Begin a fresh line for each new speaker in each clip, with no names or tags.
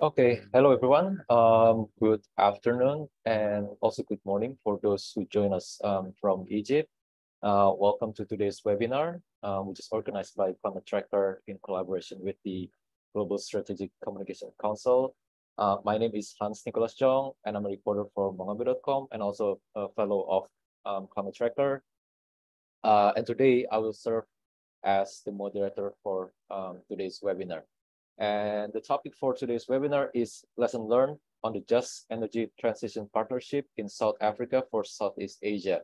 Okay, hello everyone. Good afternoon and also good morning for those who join us from Egypt. Welcome to today's webinar, which is organized by Climate Tracker in collaboration with the Global Strategic Communication Council. My name is Hans Nicholas Jong, and I'm a reporter for Mongambi.com and also a fellow of Climate Tracker. And today I will serve as the moderator for today's webinar. And the topic for today's webinar is lesson learned on the Just Energy Transition Partnership in South Africa for Southeast Asia.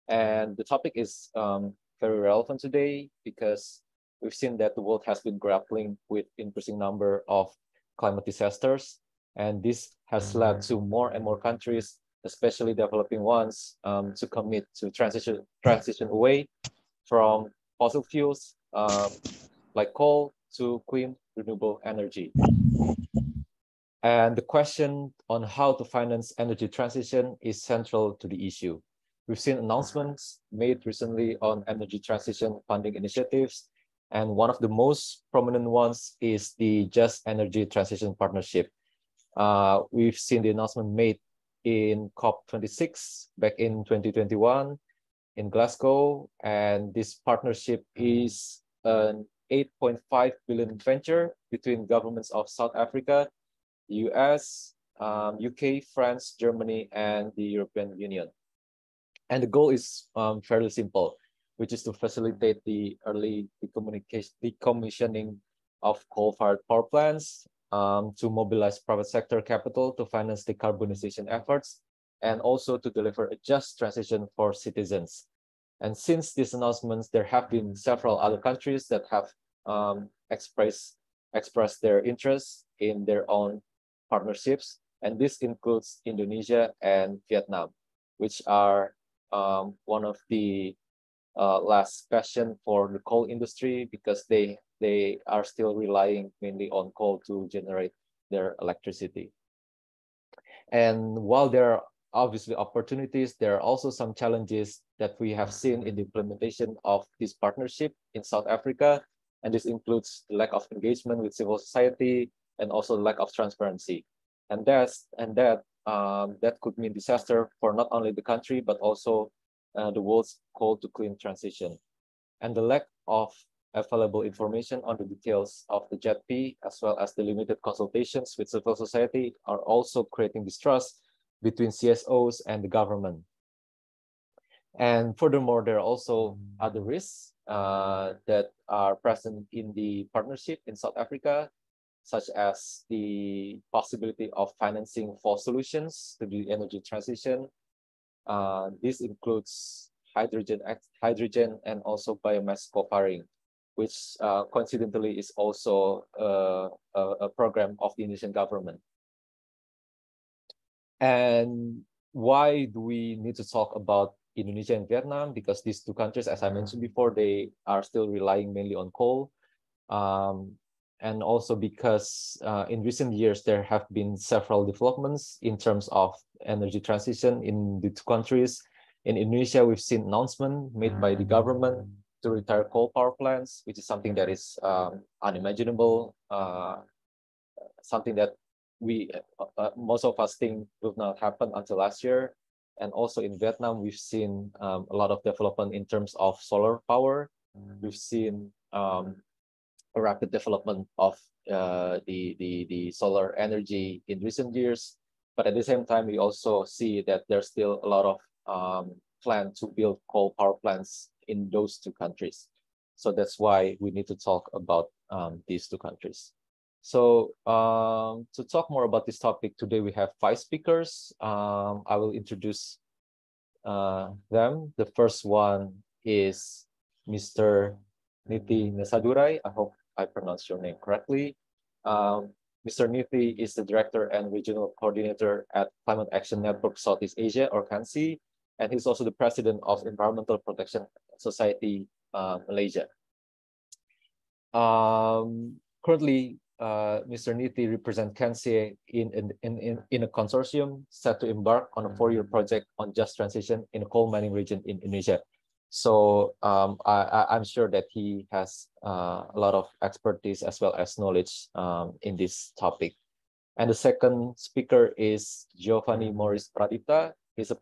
And the topic is very relevant today because we've seen that the world has been grappling with increasing number of climate disasters. And this has led to more and more countries, especially developing ones, to commit to transition away from fossil fuels like coal to clean renewable energy. And the question on how to finance energy transition is central to the issue. We've seen announcements made recently on energy transition funding initiatives, and one of the most prominent ones is the Just Energy Transition Partnership. We've seen the announcement made in COP26 back in 2021 in Glasgow, and this partnership is an 8.5 billion venture between governments of South Africa, US, UK, France, Germany, and the European Union. And the goal is fairly simple, which is to facilitate the early decommissioning of coal-fired power plants, to mobilize private sector capital to finance decarbonization efforts, and also to deliver a just transition for citizens. And since these announcements, there have been several other countries that have expressed their interest in their own partnerships, and this includes Indonesia and Vietnam, which are one of the last passion for the coal industry because they are still relying mainly on coal to generate their electricity. And while there are obviously opportunities, there are also some challenges that we have seen in the implementation of this partnership in South Africa. And this includes the lack of engagement with civil society and also lack of transparency. And that could mean disaster for not only the country, but also the world's coal to clean transition. And the lack of available information on the details of the JETP, as well as the limited consultations with civil society, are also creating distrust between CSOs and the government. And furthermore, there are also other risks that are present in the partnership in South Africa, such as the possibility of financing for solutions to the energy transition. This includes hydrogen and also biomass co-firing, which coincidentally is also a program of the Indonesian government. And why do we need to talk about Indonesia and Vietnam? Because these two countries, as I mentioned before, they are still relying mainly on coal. And also because in recent years, there have been several developments in terms of energy transition in the two countries. In Indonesia, we've seen announcements made by the government to retire coal power plants, which is something that is unimaginable, something that most of us think will not happen until last year. And also in Vietnam, we've seen a lot of development in terms of solar power. We've seen a rapid development of the solar energy in recent years. But at the same time, we also see that there's still a lot of plan to build coal power plants in those two countries. So that's why we need to talk about these two countries. So to talk more about this topic, today we have 5 speakers. I will introduce them. The first one is Mr. Niti Nesadurai. I hope I pronounced your name correctly. Mr. Niti is the Director and Regional Coordinator at Climate Action Network Southeast Asia, or CANSI, and he's also the President of Environmental Protection Society Malaysia. Currently, Mr. Niti represents CANSI in a consortium set to embark on a 4-year project on just transition in a coal mining region in Indonesia. So I'm sure that he has a lot of expertise as well as knowledge in this topic. And the second speaker is Giovanni Morris Pradipta. He's a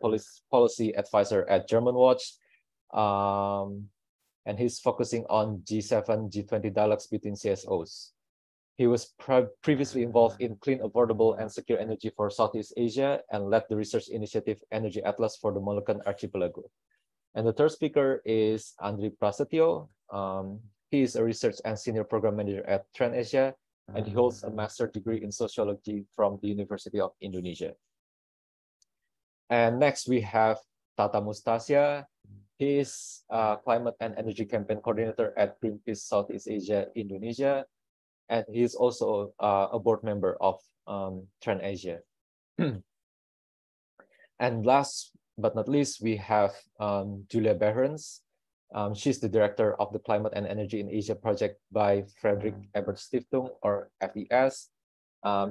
policy advisor at Germanwatch. And he's focusing on G7, G20 dialogues between CSOs. He was previously involved in clean, affordable, and secure energy for Southeast Asia and led the research initiative Energy Atlas for the Moluccan Archipelago. And the third speaker is Andri Prasetyo. He is a research and senior program manager at Trend Asia, and he holds a master's degree in sociology from the University of Indonesia. And next we have Tata Mustasya. He is a climate and energy campaign coordinator at Greenpeace Southeast Asia, Indonesia. And he is also a board member of Trend Asia. And last but not least, we have Julia Behrens. She's the director of the Climate and Energy in Asia project by Friedrich Ebert Stiftung, or FES.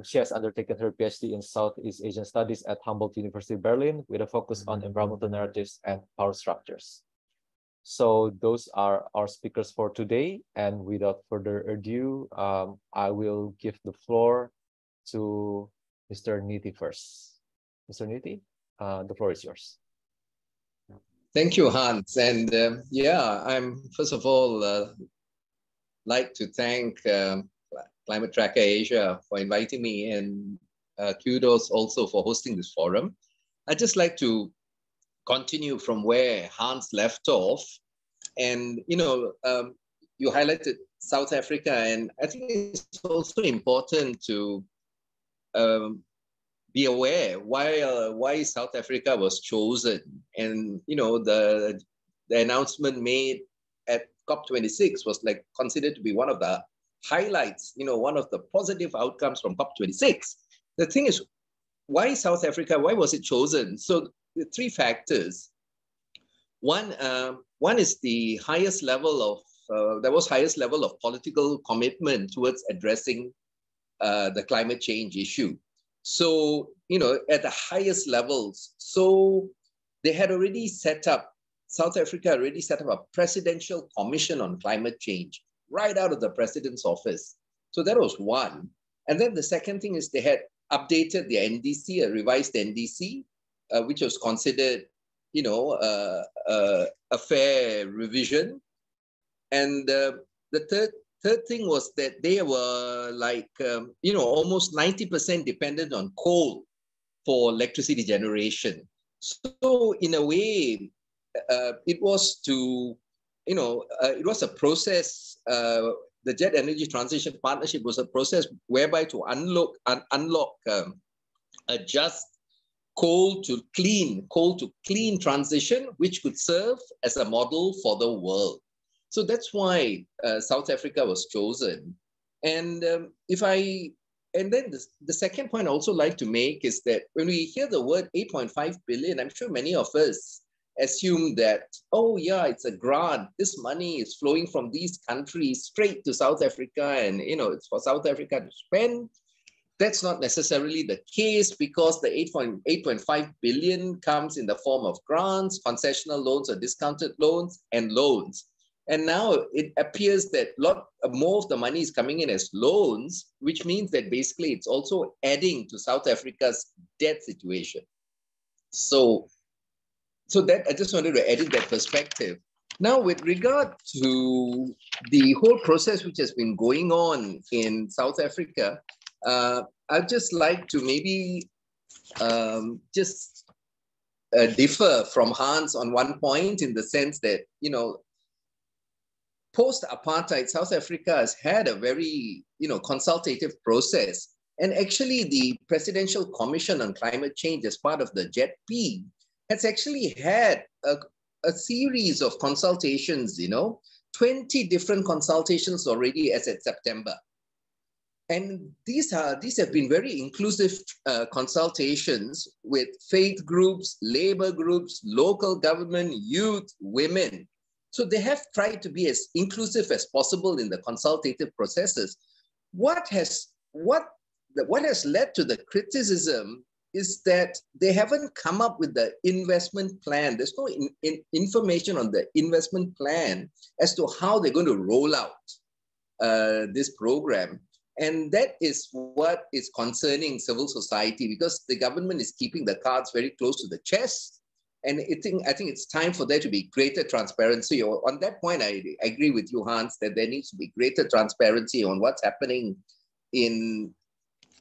She has undertaken her PhD in Southeast Asian Studies at Humboldt University Berlin with a focus on environmental narratives and power structures. So those are our speakers for today. And without further ado, I will give the floor to Mr. Niti first. Mr. Niti, the floor is yours.
Thank you, Hans. And yeah, I'm first of all like to thank Climate Tracker Asia for inviting me, and kudos also for hosting this forum. I'd just like to continue from where Hans left off. And, you know, you highlighted South Africa, and I think it's also important to be aware why South Africa was chosen. And, you know, the announcement made at COP26 was like considered to be one of the highlights, you know, one of the positive outcomes from COP26. The thing is, why South Africa? Why was it chosen? So the three factors. One is the highest level of, there was highest level of political commitment towards addressing the climate change issue. So, you know, at the highest levels, so they had already set up, South Africa already set up a presidential commission on climate change right out of the president's office. So that was one. And then the second thing is they had updated the NDC, a revised NDC, which was considered, you know, a fair revision. And the third thing was that they were like, you know, almost 90% dependent on coal for electricity generation. So in a way, it was to, you know, it was a process. The Jet Energy Transition Partnership was a process whereby to unlock a just coal to clean transition, which could serve as a model for the world. So that's why South Africa was chosen. And then the second point I also like to make is that when we hear the word 8.5 billion, I'm sure many of us assume that, oh yeah, it's a grant. This money is flowing from these countries straight to South Africa, and you know, it's for South Africa to spend. That's not necessarily the case, because the 8.5 billion comes in the form of grants, concessional loans or discounted loans, and loans. And now it appears that more of the money is coming in as loans, which means that basically it's also adding to South Africa's debt situation. So that I just wanted to add in that perspective. Now, with regard to the whole process which has been going on in South Africa, I'd just like to maybe differ from Hans on one point, in the sense that, you know, post-apartheid, South Africa has had a very, you know, consultative process. And actually the Presidential Commission on Climate Change, as part of the JETP, has actually had a series of consultations, you know, 20 different consultations already as at September. And these have been very inclusive consultations with faith groups, labor groups, local government, youth, women. So they have tried to be as inclusive as possible in the consultative processes. What has led to the criticism is that they haven't come up with the investment plan. There's no information on the investment plan as to how they're going to roll out this program. And that is what is concerning civil society, because the government is keeping the cards very close to the chest. And I think it's time for there to be greater transparency. On that point, I agree with you, Hans, that there needs to be greater transparency on what's happening in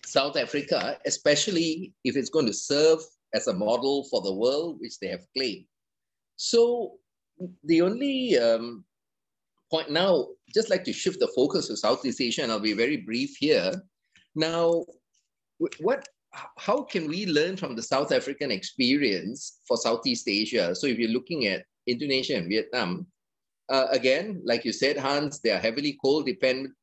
South Africa, especially if it's going to serve as a model for the world, which they have claimed. So the only point now, just like to shift the focus to Southeast Asia, and I'll be very brief here. Now, how can we learn from the South African experience for Southeast Asia? So if you're looking at Indonesia and Vietnam, again, like you said, Hans, they are heavily coal dependent.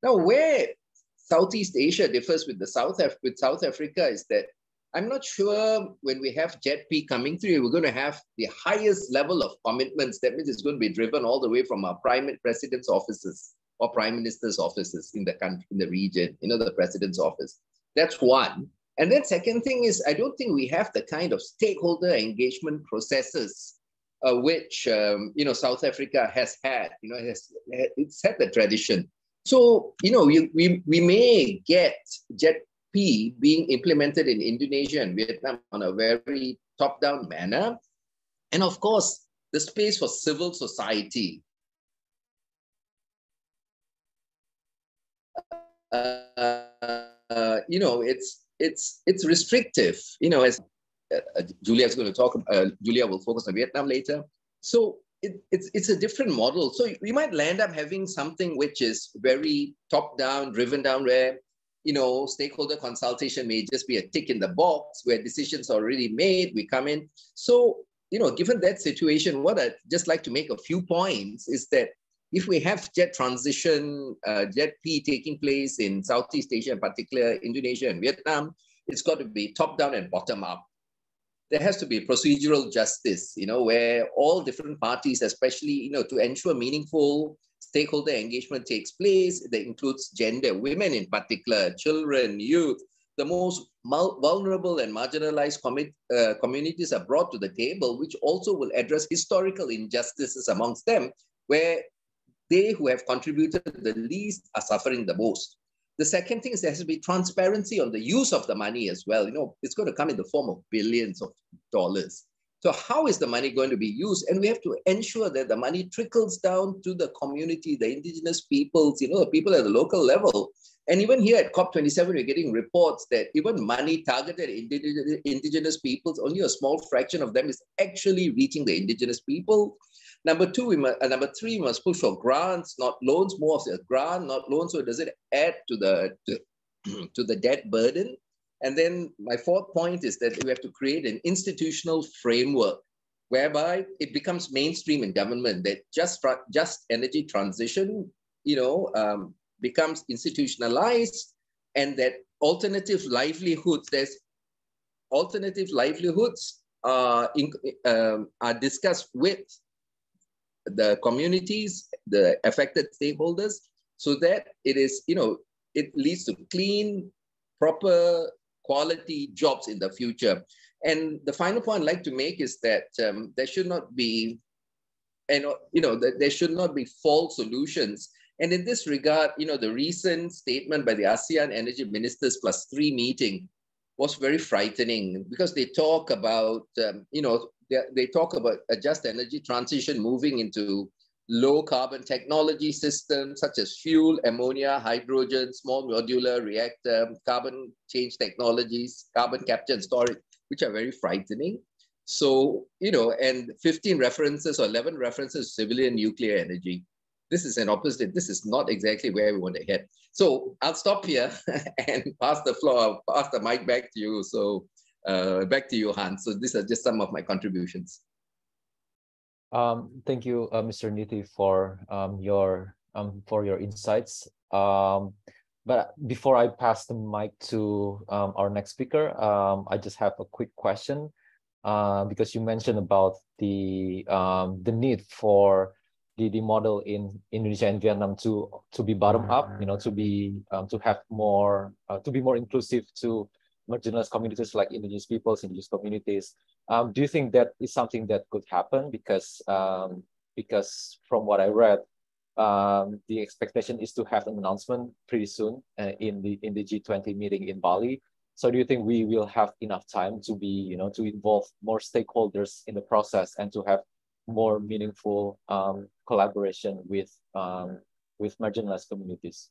Now, where Southeast Asia differs with South Africa is that I'm not sure when we have JETP coming through, we're going to have the highest level of commitments. That means it's going to be driven all the way from our president's offices or prime minister's offices in the country, in the region, the president's office. That's one. And then second thing is, I don't think we have the kind of stakeholder engagement processes which, South Africa has had, it's had the tradition. So, we may get JETP being implemented in Indonesia and Vietnam on a very top-down manner. And of course, the space for civil society. It's restrictive, as Julia is going to talk, Julia will focus on Vietnam later. So it's a different model. So we might land up having something which is very top-down, driven down, where, stakeholder consultation may just be a tick in the box where decisions are already made, we come in. So, given that situation, what I'd just like to make a few points is that if we have JETP taking place in Southeast Asia, in particular, Indonesia and Vietnam, it's got to be top-down and bottom-up. There has to be procedural justice, where all different parties, especially, to ensure meaningful stakeholder engagement takes place. That includes gender, women in particular, children, youth. The most vulnerable and marginalized communities are brought to the table, which also will address historical injustices amongst them, where they who have contributed the least are suffering the most. The second thing is there has to be transparency on the use of the money as well. It's going to come in the form of billions of dollars. So how is the money going to be used? And we have to ensure that the money trickles down to the community, the indigenous peoples, the people at the local level. And even here at COP27, we're getting reports that even money targeted at indigenous peoples, only a small fraction of them is actually reaching the indigenous people. Number three, we must push for grants, not loans, more of a grant, not loans, so it doesn't add to the debt burden. And then my fourth point is that we have to create an institutional framework whereby it becomes mainstream in government, that just energy transition, becomes institutionalized, and that alternative livelihoods are discussed with the communities, the affected stakeholders, so that it is, it leads to clean, proper, quality jobs in the future. And the final point I'd like to make is that there should not be, there should not be false solutions. And in this regard, the recent statement by the ASEAN Energy Ministers +3 meeting was very frightening, because they talk about, they talk about a just energy transition moving into low carbon technology systems such as fuel, ammonia, hydrogen, small modular reactor, carbon change technologies, carbon capture and storage, which are very frightening. So, and 15 references or 11 references to civilian nuclear energy. This is an opposite. This is not exactly where we want to head. So I'll stop here and pass the mic back to you. So back to you, Hans. So these are just some of my contributions.
Thank you, Mr. Nithi, for your insights. But before I pass the mic to our next speaker, I just have a quick question, because you mentioned about the need for the model in Indonesia and Vietnam to be bottom up, to have more to be more inclusive to marginalized communities like indigenous peoples, indigenous communities. Do you think that is something that could happen? Because from what I read, the expectation is to have an announcement pretty soon in the G20 meeting in Bali. So do you think we will have enough time to be, to involve more stakeholders in the process and to have more meaningful collaboration with marginalized communities?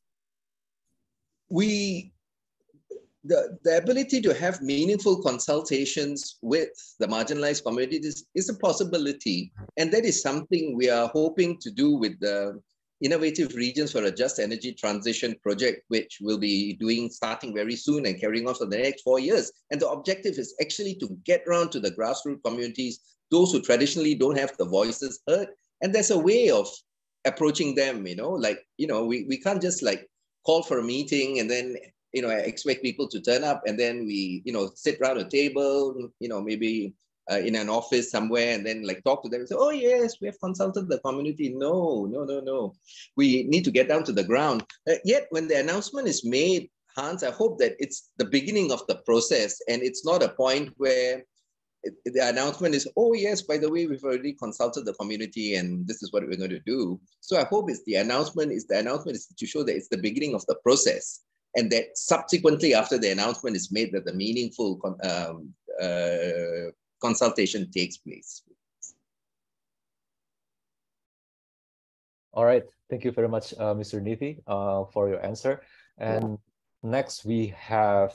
The ability to have meaningful consultations with the marginalized communities is a possibility. And that is something we are hoping to do with the Innovative Regions for a Just Energy Transition project, which we'll be doing starting very soon and carrying on for the next 4 years. And the objective is actually to get around to the grassroots communities, those who traditionally don't have the voices heard. And there's a way of approaching them, we can't just call for a meeting and then I expect people to turn up and then we, sit around a table, maybe in an office somewhere and then talk to them and say, oh yes, we have consulted the community. No. We need to get down to the ground. Yet when the announcement is made, Hans, I hope that it's the beginning of the process and it's not a point where the announcement is, oh yes, by the way, we've already consulted the community and this is what we're going to do. So I hope the announcement is to show that it's the beginning of the process. And that subsequently, after the announcement is made, that the meaningful consultation takes place.
All right. Thank you very much, Mr. Nithi, for your answer. And next we have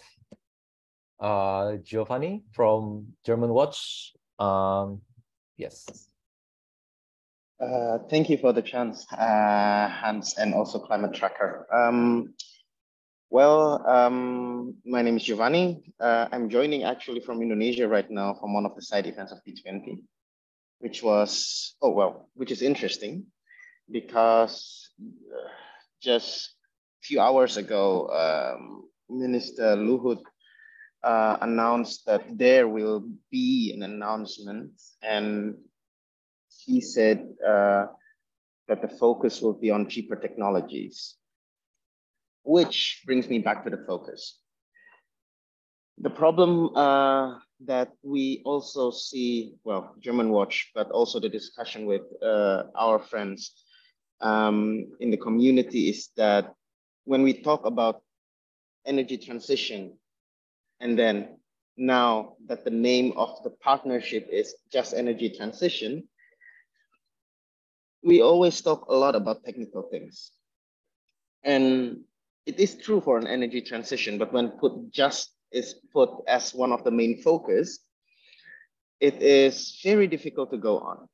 Giovanni from Germanwatch. Yes.
Thank you for the chance, Hans, and also Climate Tracker. My name is Giovanni. I'm joining actually from Indonesia right now from one of the side events of G20, which is interesting because just a few hours ago, Minister Luhut announced that there will be an announcement, and he said that the focus will be on cheaper technologies. Which brings me back to the focus. The problem that we also see, Germanwatch, but also the discussion with our friends in the community is that when we talk about energy transition, and then now that the name of the partnership is Just Energy Transition, we always talk a lot about technical things. And it is true for an energy transition, but when is put as one of the main focus, it is very difficult to go on.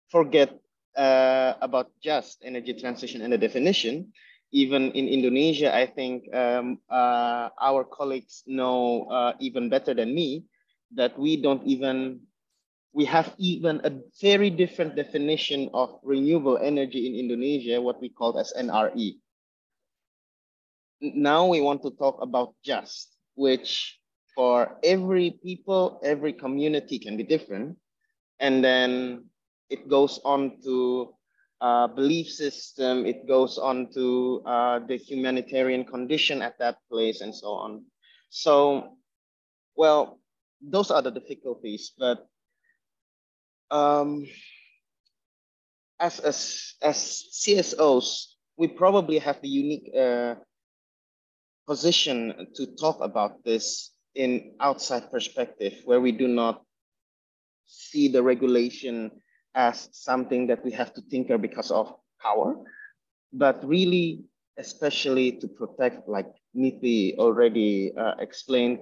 Forget about just energy transition and the definition. Even in Indonesia, I think our colleagues know even better than me that we have even a very different definition of renewable energy in Indonesia, what we call as NRE. Now we want to talk about just, which for every people, every community can be different. And then it goes on to belief system, it goes on to the humanitarian condition at that place and so on. So, those are the difficulties, but as CSOs, we probably have the unique position to talk about this in outside perspective, where we do not see the regulation as something that we have to tinker because of power, but really, especially to protect, like Nithi already explained,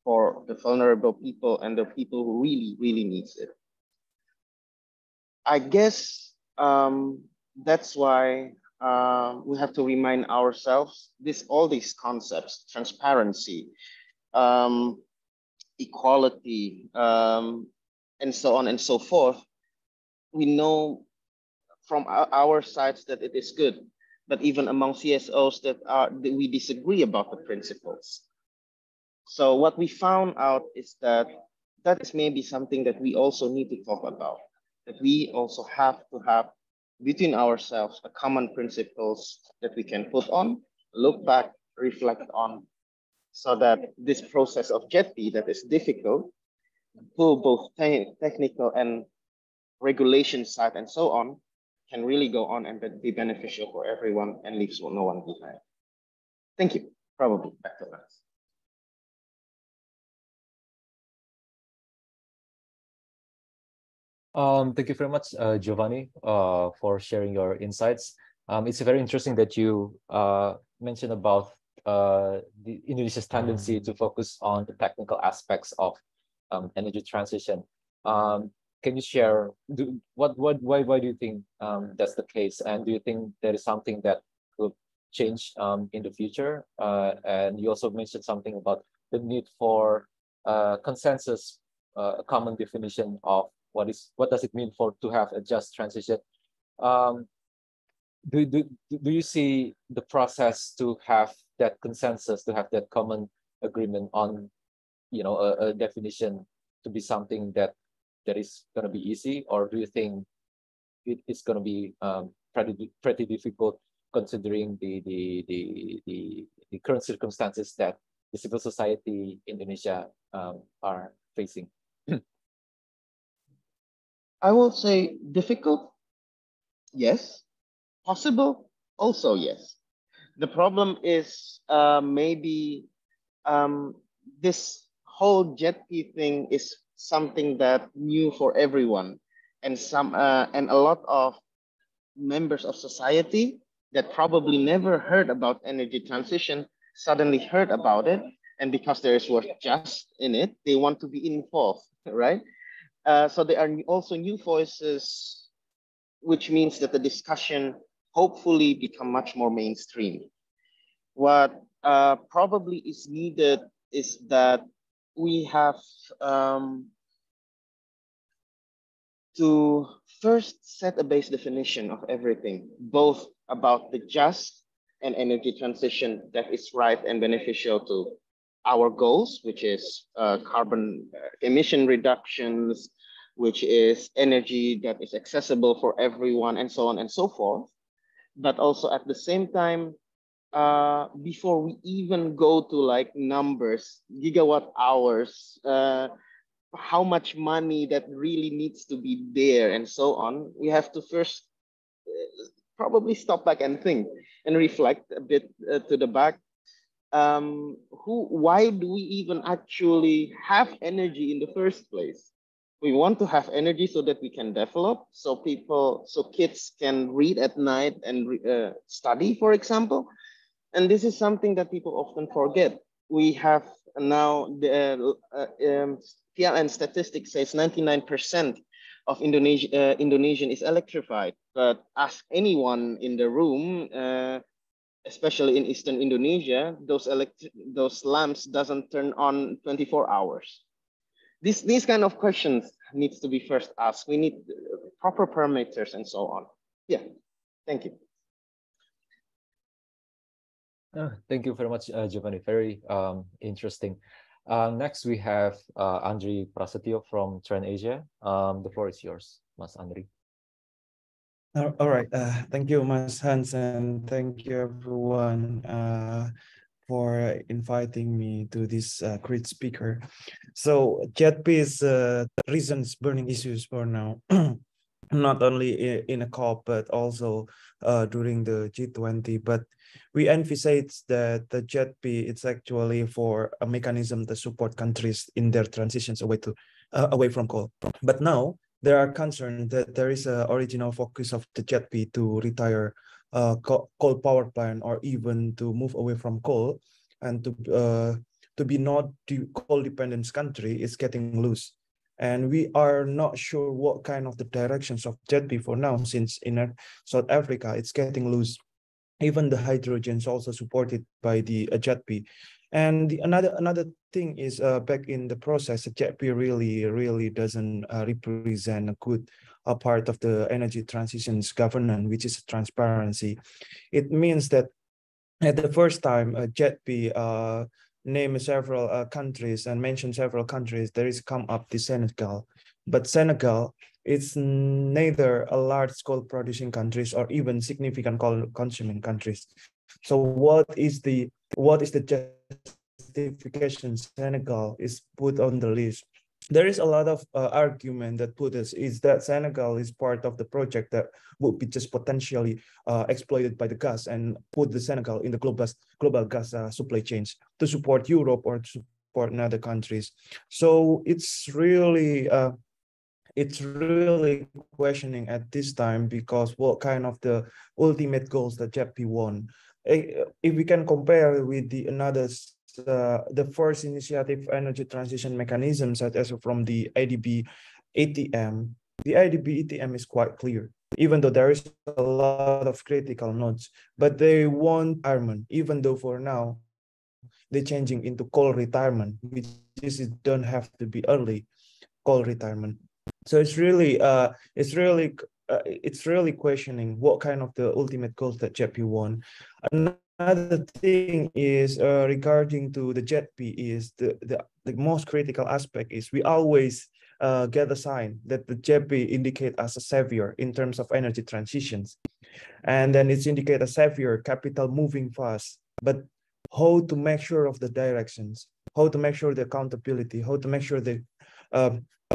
for the vulnerable people and the people who really, really needs it. I guess that's why we have to remind ourselves all these concepts, transparency, equality, and so on and so forth. We know from our sides that it is good, but even among CSOs that we disagree about the principles. So what we found out is that is maybe something that we also need to talk about, that we also have to have between ourselves a common principles that we can put on, look back, reflect on, so that this process of JETI that is difficult, pull both technical and regulation side and so on, can really go on and be beneficial for everyone and leaves no one behind. Thank you. Probably back to us.
Thank you very much, Giovanni, for sharing your insights. It's very interesting that you mentioned about the Indonesia's tendency to focus on the technical aspects of energy transition. Can you share why do you think that's the case, and do you think there is something that could change in the future? And you also mentioned something about the need for consensus, a common definition of what does it mean to have a just transition. Do you see the process to have that consensus, to have that common agreement on, a definition to be something that is going to be easy, or do you think it's going to be pretty difficult considering the current circumstances that the civil society in Indonesia are facing?
I will say difficult, yes. Possible, also yes. The problem is maybe this whole JETP thing is something that new for everyone, and and a lot of members of society that probably never heard about energy transition suddenly heard about it, and because there is word just in it, they want to be involved, right? So there are also new voices, which means that the discussion hopefully become much more mainstream. What probably is needed is that we have to first set a base definition of everything, both about the just and energy transition that is right and beneficial to our goals, which is carbon emission reductions, which is energy that is accessible for everyone, and so on and so forth. But also at the same time, before we even go to like numbers, gigawatt hours, how much money that really needs to be there and so on, we have to first probably stop back and think and reflect a bit to the back. Why do we even actually have energy in the first place? We want to have energy so that we can develop, so kids can read at night and study, for example. And this is something that people often forget. We have now the PLN statistics says 99% of Indonesian is electrified. But ask anyone in the room, especially in Eastern Indonesia, those lamps doesn't turn on 24 hours. These kind of questions needs to be first asked. We need proper parameters and so on. Yeah, thank you.
Thank you very much, Giovanni. Very interesting. Next, we have Andri Prasetyo from Trend Asia. The floor is yours, Mas Andri.
All right. Thank you, Mas Hans, and thank you everyone for inviting me to this great speaker. So JETP is reasons burning issues for now, not only in a COP, but also during the G20. But we emphasize that the JETP it's actually for a mechanism to support countries in their transitions away from coal. But now there are concerns that there is an original focus of the JETP to retire coal power plant, or even to move away from coal, and to be not coal dependent country is getting loose. And we are not sure what kind of the directions of JETP for now, since in South Africa it's getting loose. Even the hydrogen is also supported by the JETP. And another thing is back in the process, JETP really doesn't represent a good part of the energy transitions governance, which is transparency. It means that at the first time JETP named several countries and mentioned several countries, there is come up the Senegal. But Senegal, it's neither a large coal producing countries or even significant coal consuming countries. So what is the justification Senegal is put on the list? there is a lot of argument that put us is that Senegal is part of the project that would be just potentially exploited by the gas and put the Senegal in the global gas supply chains to support Europe or to support other countries. So it's really questioning at this time, because what kind of the ultimate goals that JETP won. If we can compare with the first initiative energy transition mechanism, such as from the IDB ATM, the IDB ATM is quite clear, even though there is a lot of critical notes, but they want retirement, even though for now they're changing into coal retirement, which is it don't have to be early coal retirement. So it's really questioning what kind of the ultimate goals that JETP won. Another thing is regarding to the JETP is the most critical aspect is we always get a sign that the JETP indicate as a savior in terms of energy transitions, and then it's indicate a savior capital moving fast, but how to make sure of the directions, how to make sure the accountability, how to make sure the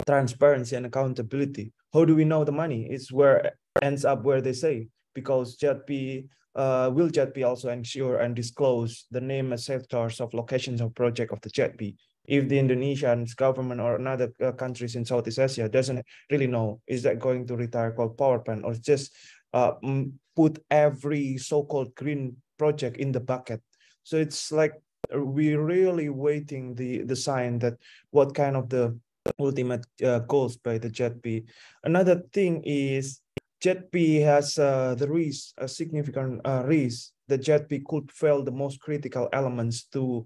transparency and accountability. How do we know the money? It's where ends up where they say, because JETP will JETP also ensure and disclose the name and sectors of locations of project of the JETP. If the Indonesian government or another countries in Southeast Asia doesn't really know, is that going to retire coal power plant or just put every so-called green project in the bucket? So it's like we're really waiting the sign that what kind of the ultimate goals by the JETP. Another thing is JETP has the risk, a significant risk that JETP could fail the most critical elements to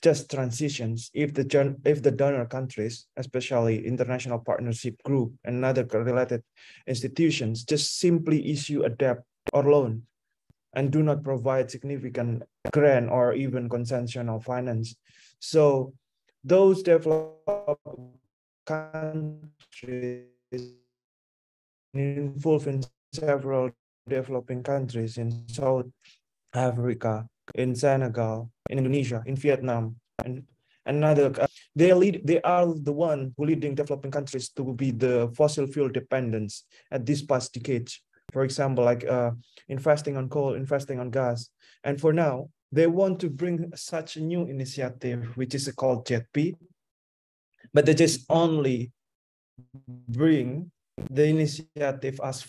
just transitions if the donor countries, especially international partnership group and other related institutions, just simply issue a debt or loan and do not provide significant grant or even concessional finance. So those developed countries involved in several developing countries in South Africa, in Senegal, in Indonesia, in Vietnam, and another. They are the one who leading developing countries to be the fossil fuel dependence at this past decades. For example, like investing on coal, investing on gas, and for now they want to bring such a new initiative, which is called JETP, but they just only bring the initiative as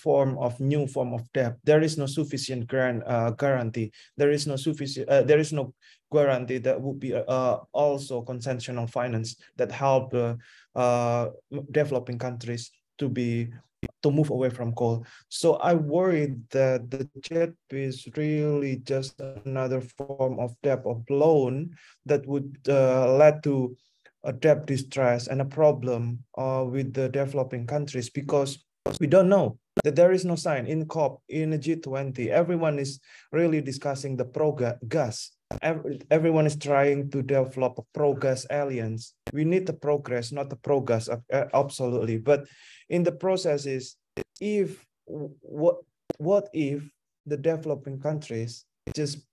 new form of debt. There is no sufficient guarantee. There is no guarantee that would be also concessional finance that help developing countries to move away from coal. So I worried that the JETP is really just another form of debt of loan that would lead to a debt distress and a problem with the developing countries, because we don't know that there is no sign in COP, in the G20. Everyone is really discussing the pro-gas. Everyone is trying to develop a pro-gas alliance. We need the progress, not the pro-gas, absolutely. But in the process is, what if the developing countries just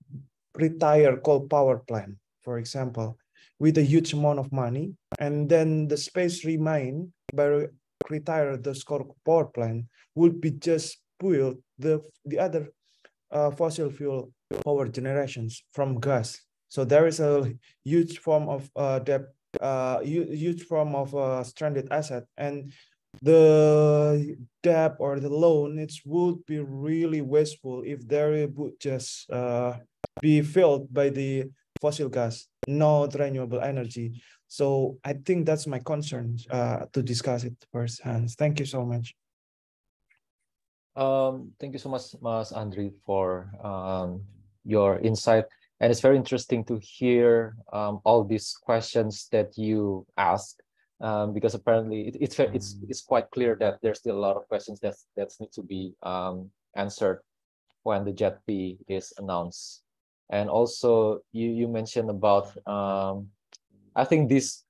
retire coal power plant, for example, with a huge amount of money, and then the space remain by retire the coal power plant would be just build the other fossil fuel power generations from gas. So there is a huge form of debt, huge form of stranded asset, and the debt or the loan, it would be really wasteful if there would just be filled by the fossil gas, not renewable energy. So I think that's my concern to discuss it first, Hans. Thank you so much.
Thank you so much, Mas Andri, for your insight. And it's very interesting to hear all these questions that you ask, because apparently it's quite clear that there's still a lot of questions that need to be answered when the JETP is announced. And also you mentioned about I think this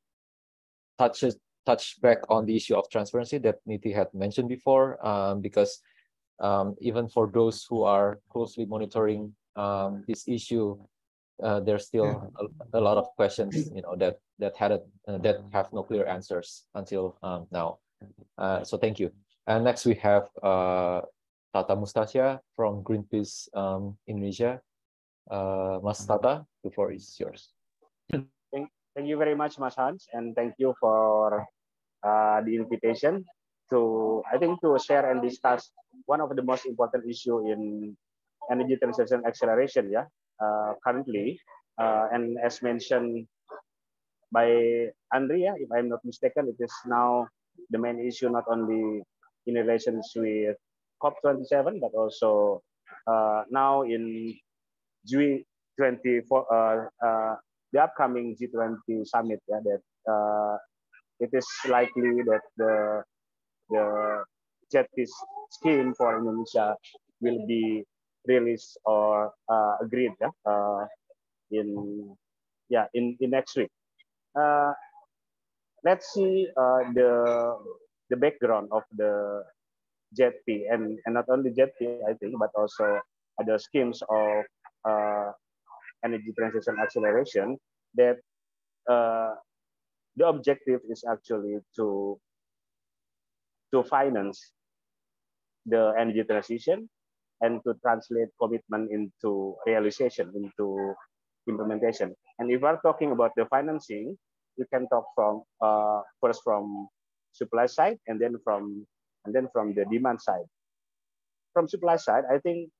touch back on the issue of transparency that Niti had mentioned before, because even for those who are closely monitoring this issue, there's still a lot of questions, that have no clear answers until now. So thank you. And next we have Tata Mustasya from Greenpeace Indonesia. Mas Tata, the floor is yours.
Thank you very much, Mas Hans, and thank you for the invitation to, I think, to share and discuss one of the most important issue in energy transition acceleration, currently, and as mentioned by Andrea, if I'm not mistaken, it is now the main issue not only in relations with COP27, but also now in G24, the upcoming G20 summit. That it is likely that the JETP scheme for Indonesia will be released or agreed in next week. Let's see the background of the JETP and not only JETP, I think, but also other schemes of energy transition acceleration. That the objective is actually to finance the energy transition and to translate commitment into realization, into implementation. And if we're talking about the financing, we can talk from first from supply side and then from the demand side. From supply side, I think,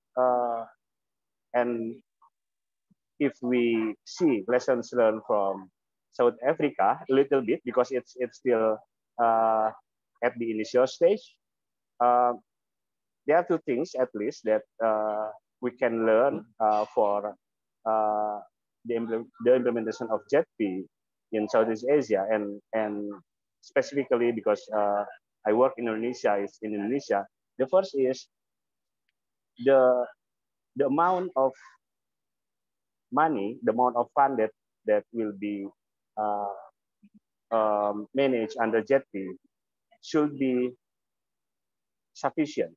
and if we see lessons learned from South Africa a little bit, because it's still at the initial stage, there are two things at least that we can learn for the implementation of JETP in Southeast Asia, and specifically because I work in Indonesia, is in Indonesia. The first is the amount of money, the amount of fund that will be managed under JETP should be sufficient.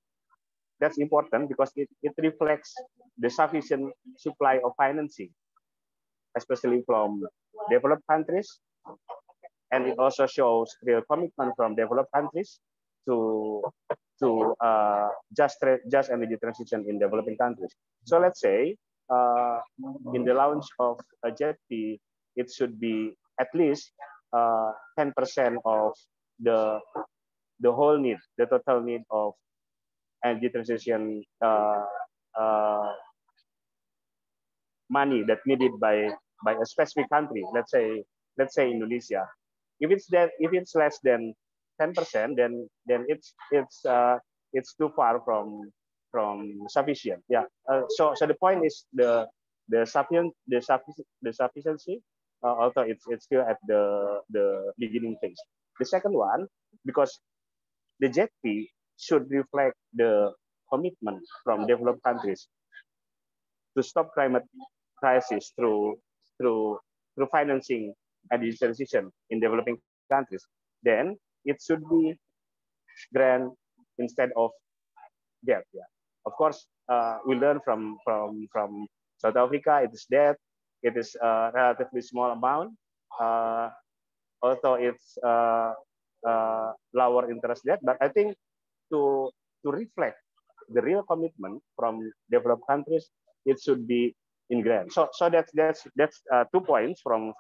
That's important because it reflects the sufficient supply of financing, especially from developed countries, and it also shows real commitment from developed countries to just energy transition in developing countries. So let's say in the launch of a JETP, it should be at least 10% of the whole need, the total need of energy transition money that needed by a specific country. Let's say Indonesia. If it's less than 10%, then it's too far from sufficient. So the point is the sufficiency, although it's still at the beginning phase. The second one, because the JETP should reflect the commitment from developed countries to stop climate crisis through financing energy transition in developing countries. Then it should be grant instead of debt. Of course, we learn from South Africa. It is debt. It is a relatively small amount, although it's lower interest debt. But I think to reflect the real commitment from developed countries, it should be in grant. So that's 2 points from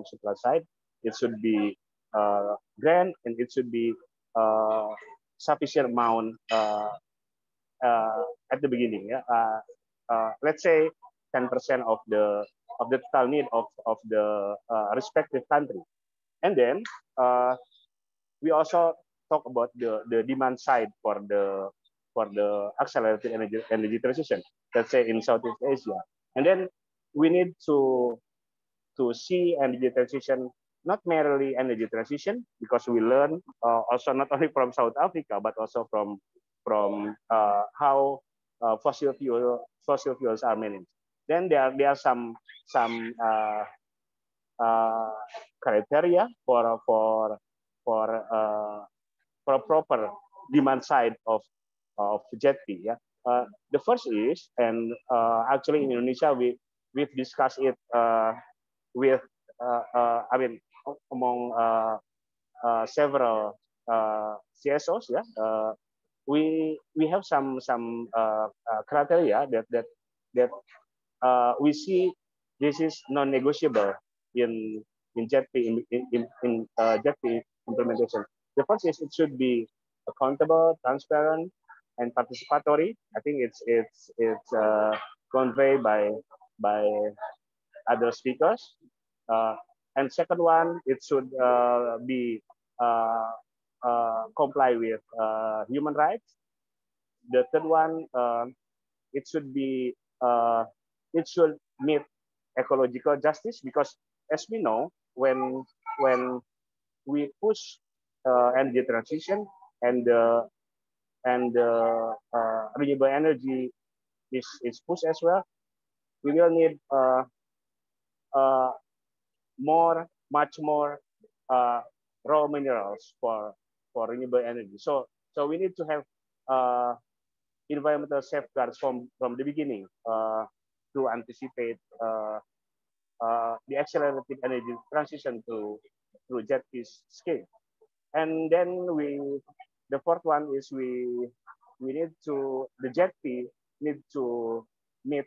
supply side. It should be grant, and it should be sufficient amount at the beginning. Let's say 10% of the total need of the respective country, and then we also talk about the demand side for the accelerated energy transition. Let's say in Southeast Asia, and then we need to see energy transition, not merely energy transition, because we learn also not only from South Africa but also from how fossil fuels are managed. Then there are some criteria for a proper demand side of JETP. The first is, and actually in Indonesia we've discussed it with, I mean, among several CSOs. Yeah, we have some criteria that we see this is non-negotiable in JETP JETP implementation. The first is it should be accountable, transparent, and participatory. I think it's conveyed by other speakers. And second one, it should be comply with human rights. The third one, it should be it should meet ecological justice, because as we know, when we push energy transition and renewable energy is pushed as well, we will need much more raw minerals for renewable energy. So we need to have environmental safeguards from the beginning to anticipate the accelerated energy transition through JETP's scale. And then the fourth one is we need to, the JETP need to meet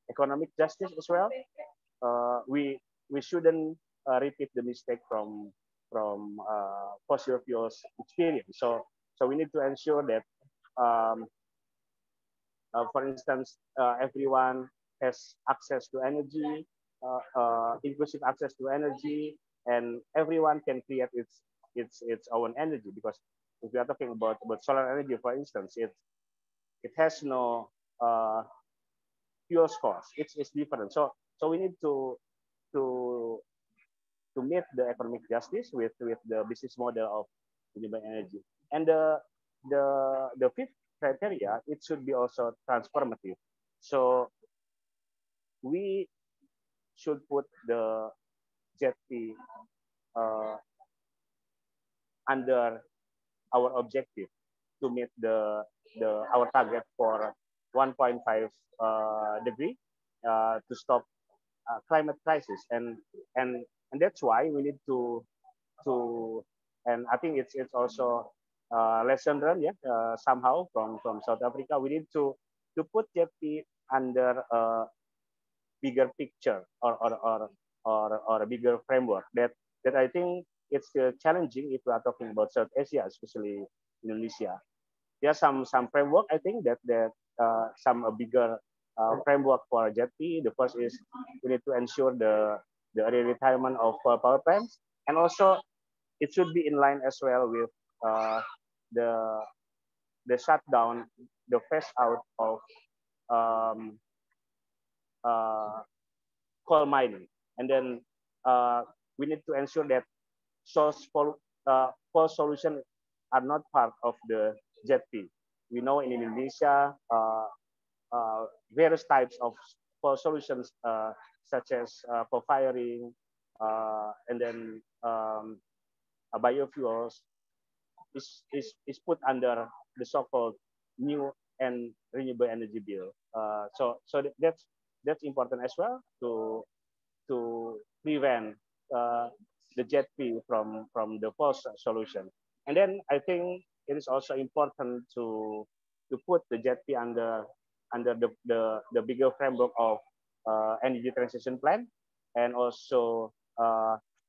economic justice as well. We shouldn't repeat the mistake from fossil fuels experience. So we need to ensure that, for instance, everyone has access to energy, inclusive access to energy, and everyone can create its own energy. Because if we are talking about solar energy, for instance, it has no fuel cost. It's different. So we need to meet the economic justice with the business model of renewable energy. And the fifth criteria, it should be also transformative. So we should put the JETP under our objective to meet our target for 1.5 degree to stop climate crisis, and that's why we need to and I think it's also lesson learned, yeah, somehow from South Africa. We need to put JETP under a bigger picture or a bigger framework that I think it's challenging if we are talking about South Asia, especially Indonesia. There are some framework, I think, that some bigger framework for JETP. The first is we need to ensure the early retirement of power plants, and also it should be in line as well with the shutdown, the phase out of coal mining, and then we need to ensure that coal solution are not part of the JETP. We know in Indonesia various types of coal solutions, such as co-firing, and then biofuels is put under the so-called new and renewable energy bill. So that's important as well to prevent the JETP from the false solution. And then I think it is also important to put the JETP under the bigger framework of energy transition plan, and also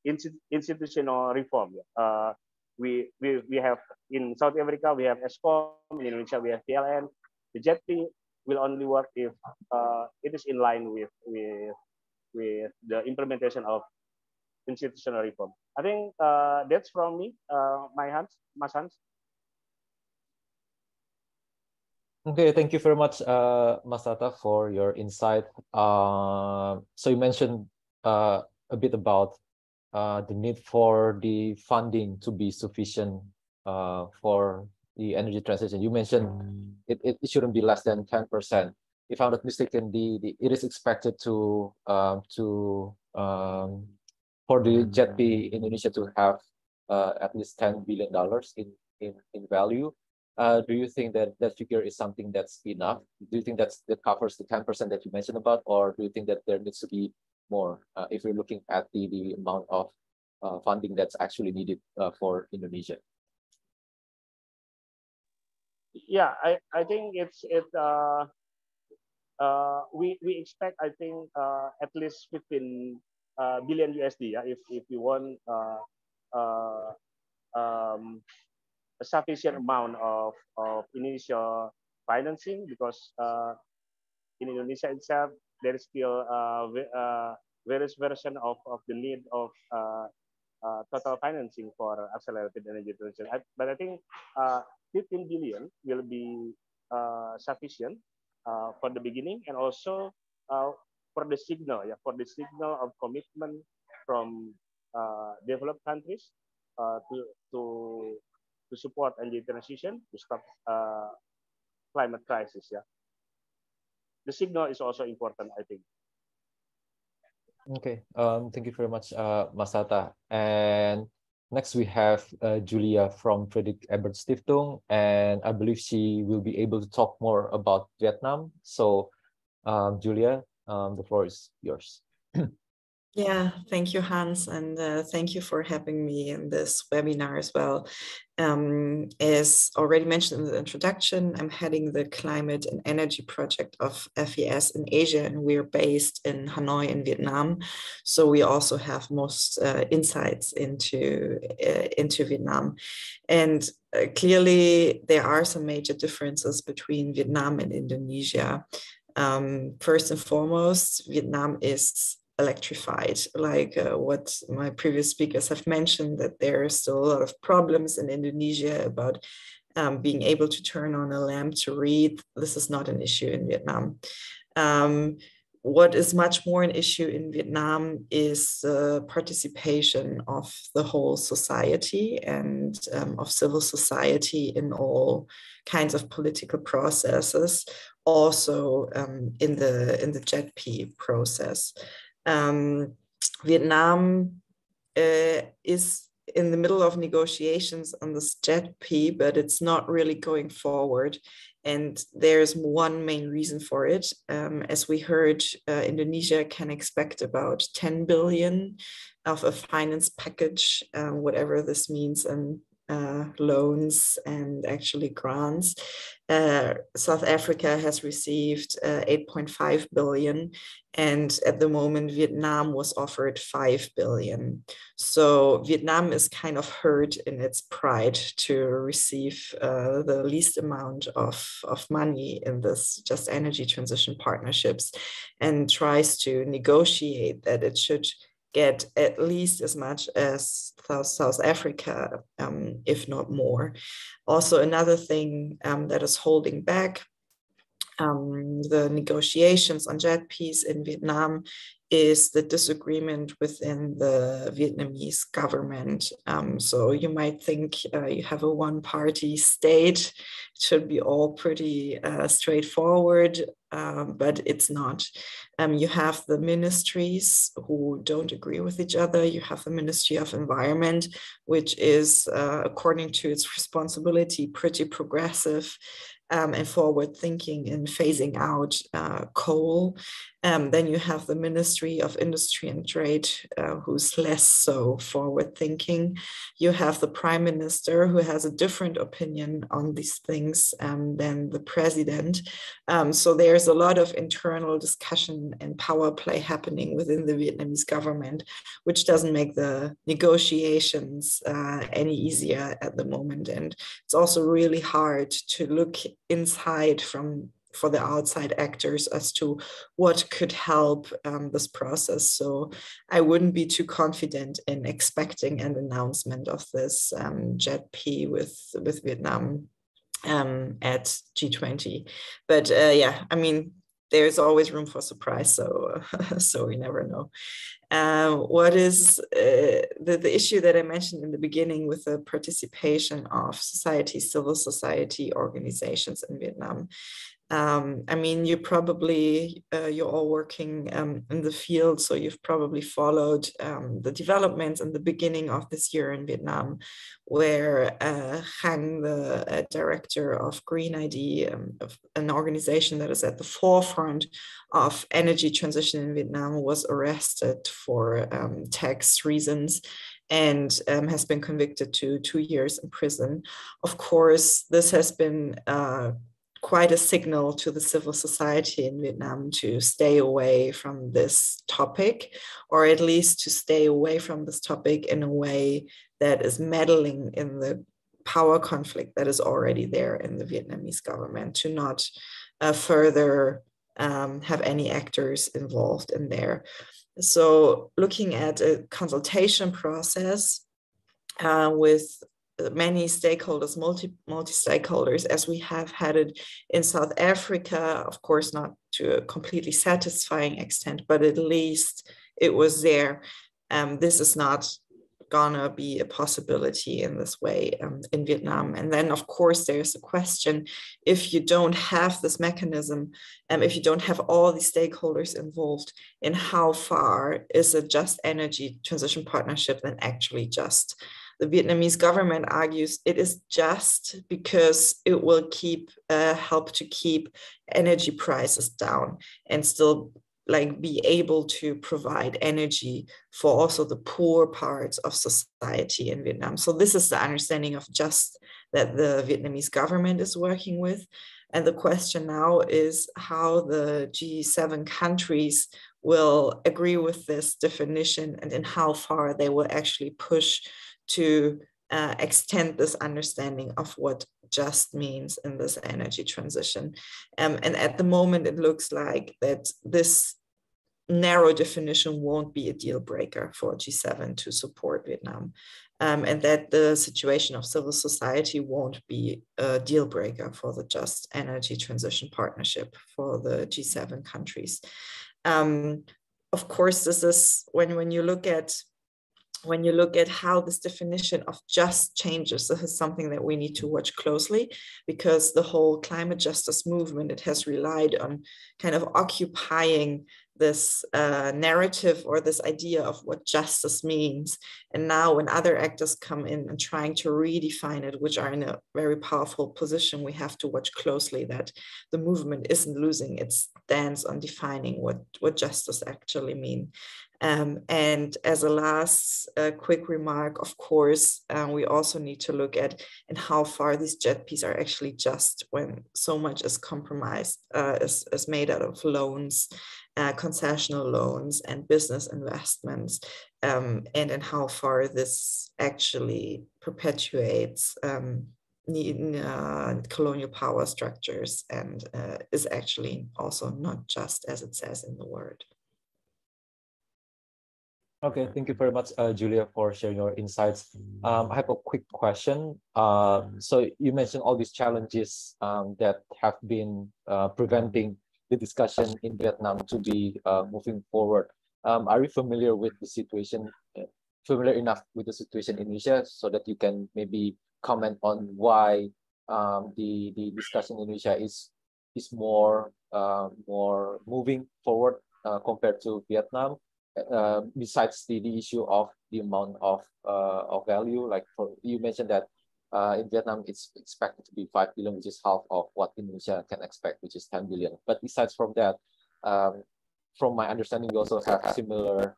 institutional reform. We have in South Africa, we have ESCOM, in Indonesia we have PLN. The JETP will only work if it is in line with the implementation of institutional reform. I think that's from me, Mas Hans.
Okay, thank you very much, Mas Tata, for your insight. So you mentioned a bit about the need for the funding to be sufficient for the energy transition. You mentioned it shouldn't be less than 10%. If I'm not mistaken, it is expected to for the JETP Indonesia to have at least $10 billion in value. Do you think that that figure is something that's enough? Do you think that covers the 10% that you mentioned about, or do you think that there needs to be more if you're looking at the amount of funding that's actually needed for Indonesia?
Yeah, I think we expect, I think, at least 15 billion USD. Yeah, if you want a sufficient amount of initial financing, because in Indonesia itself there is still various version of the need of total financing for accelerated energy transition. But I think 15 billion will be sufficient for the beginning, and also for the signal of commitment from developed countries to support energy transition, to stop climate crisis. Yeah, the signal is also important, I think.
Okay, thank you very much, Mas Hatta. And next we have Julia from Fredrik Ebert Stiftung, and I believe she will be able to talk more about Vietnam. So, Julia, the floor is yours.
Yeah, thank you, Hans, and thank you for having me in this webinar as well. As already mentioned in the introduction, I'm heading the Climate and Energy Project of FES in Asia, and we're based in Hanoi in Vietnam. So we also have most insights into Vietnam. And clearly, there are some major differences between Vietnam and Indonesia. First and foremost, Vietnam is electrified, like what my previous speakers have mentioned, that there are still a lot of problems in Indonesia about being able to turn on a lamp to read. This is not an issue in Vietnam. What is much more an issue in Vietnam is participation of the whole society and of civil society in all kinds of political processes, also in the JETP process. Vietnam is in the middle of negotiations on this JETP, but it's not really going forward. And there's one main reason for it. As we heard, Indonesia can expect about 10 billion of a finance package, whatever this means, and loans and actually grants. South Africa has received 8.5 billion, and at the moment Vietnam was offered 5 billion. So Vietnam is kind of hurt in its pride to receive the least amount of money in this just energy transition partnerships, and tries to negotiate that it should get at least as much as South Africa, if not more. Also, another thing that is holding back the negotiations on JETPs in Vietnam is the disagreement within the Vietnamese government. So you might think you have a one-party state, it should be all pretty straightforward, but it's not. You have the ministries who don't agree with each other. You have the Ministry of Environment, which is, according to its responsibility, pretty progressive and forward thinking in phasing out coal. Then you have the Ministry of Industry and Trade, who's less so forward thinking. You have the Prime Minister, who has a different opinion on these things than the President. So there's a lot of internal discussion and power play happening within the Vietnamese government, which doesn't make the negotiations any easier at the moment. And it's also really hard to look inside for the outside actors as to what could help this process. So I wouldn't be too confident in expecting an announcement of this JETP with Vietnam at G20. But yeah, I mean, there's always room for surprise, so so we never know. What is the issue that I mentioned in the beginning with the participation of civil society organizations in Vietnam? I mean, you're all working in the field, so you've probably followed the developments in the beginning of this year in Vietnam, where Hang, the director of Green ID, of an organization that is at the forefront of energy transition in Vietnam, was arrested for tax reasons and has been convicted to 2 years in prison. Of course, this has been quite a signal to the civil society in Vietnam to stay away from this topic, or at least to stay away from this topic in a way that is meddling in the power conflict that is already there in the Vietnamese government, to not further have any actors involved in there. So looking at a consultation process with many stakeholders, multi-stakeholders, as we have had it in South Africa, of course, not to a completely satisfying extent, but at least it was there. This is not gonna be a possibility in this way in Vietnam. And then, of course, there's a question, if you don't have this mechanism, if you don't have all the stakeholders involved, in how far is a just energy transition partnership then actually just? The Vietnamese government argues it is just because it will help to keep energy prices down and still be able to provide energy for also the poor parts of society in Vietnam. So this is the understanding of just that the Vietnamese government is working with. And the question now is how the G7 countries will agree with this definition and in how far they will actually push to extend this understanding of what just means in this energy transition. And at the moment, it looks like that this narrow definition won't be a deal breaker for G7 to support Vietnam, and that the situation of civil society won't be a deal breaker for the just energy transition partnership for the G7 countries. Of course, this is when you look at how this definition of just changes, this is something that we need to watch closely, because the whole climate justice movement, it has relied on kind of occupying this narrative or this idea of what justice means. And now when other actors come in and trying to redefine it, which are in a very powerful position, we have to watch closely that the movement isn't losing its stance on defining what justice actually means. And as a last quick remark, of course, we also need to look at how far these JETPs are actually just when so much is compromised, is made out of loans, concessional loans and business investments, and in how far this actually perpetuates colonial power structures and is actually also not just as it says in the word.
Okay, thank you very much, Julia, for sharing your insights. I have a quick question. So you mentioned all these challenges that have been preventing the discussion in Vietnam to be moving forward. Are you familiar with the situation, familiar enough with the situation in Indonesia so that you can maybe comment on why the discussion in Indonesia is more moving forward compared to Vietnam? Besides the issue of the amount of value, like you mentioned that in Vietnam it's expected to be 5 billion, which is half of what Indonesia can expect, which is 10 billion. But besides from that, from my understanding, we also have similar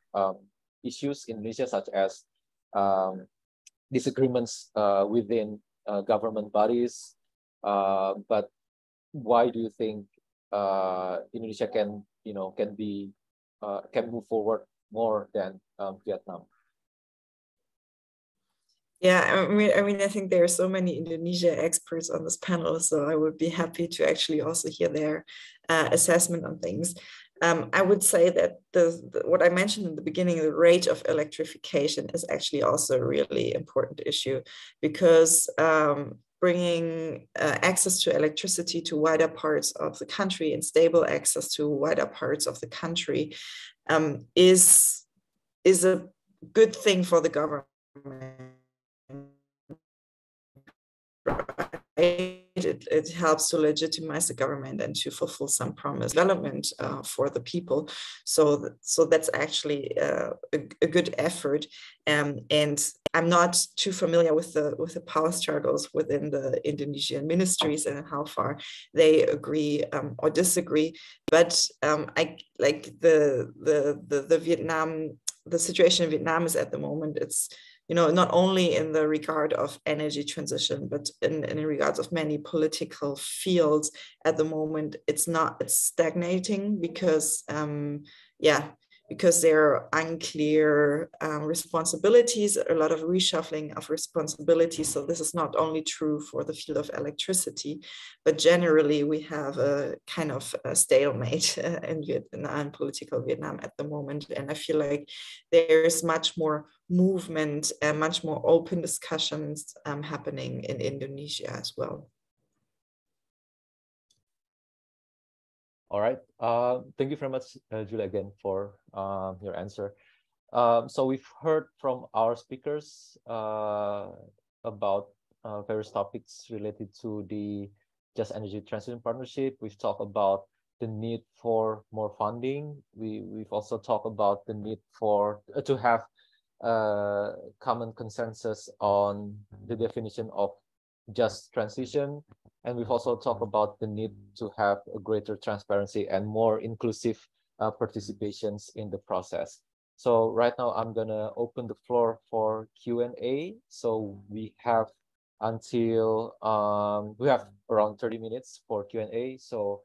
issues in Indonesia, such as disagreements within government bodies. But why do you think Indonesia can move forward more than Vietnam?
Yeah, I mean, I think there are so many Indonesia experts on this panel, so I would be happy to actually also hear their assessment on things. I would say that what I mentioned in the beginning, the rate of electrification is actually also a really important issue, because bringing access to electricity to wider parts of the country and stable access to wider parts of the country is is a good thing for the government. It helps to legitimize the government and to fulfill some promise development for the people. So that's actually a good effort. And I'm not too familiar with the power struggles within the Indonesian ministries and how far they agree or disagree. But I like the Vietnam. The situation in Vietnam is at the moment, it's, you know, not only in the regard of energy transition, but in regards of many political fields at the moment, it's stagnating because, because there are unclear responsibilities, a lot of reshuffling of responsibilities. So this is not only true for the field of electricity, but generally we have a kind of a stalemate in Vietnam, political Vietnam at the moment. And I feel like there is much more movement and much more open discussions happening in Indonesia as well.
All right. Thank you very much, Julia, again for your answer. So we've heard from our speakers about various topics related to the Just Energy Transition Partnership. We've talked about the need for more funding. We've also talked about the need for to have common consensus on the definition of just transition. And we've also talked about the need to have a greater transparency and more inclusive participations in the process. So right now I'm gonna open the floor for Q&A. So we have until, we have around 30 minutes for Q&A. So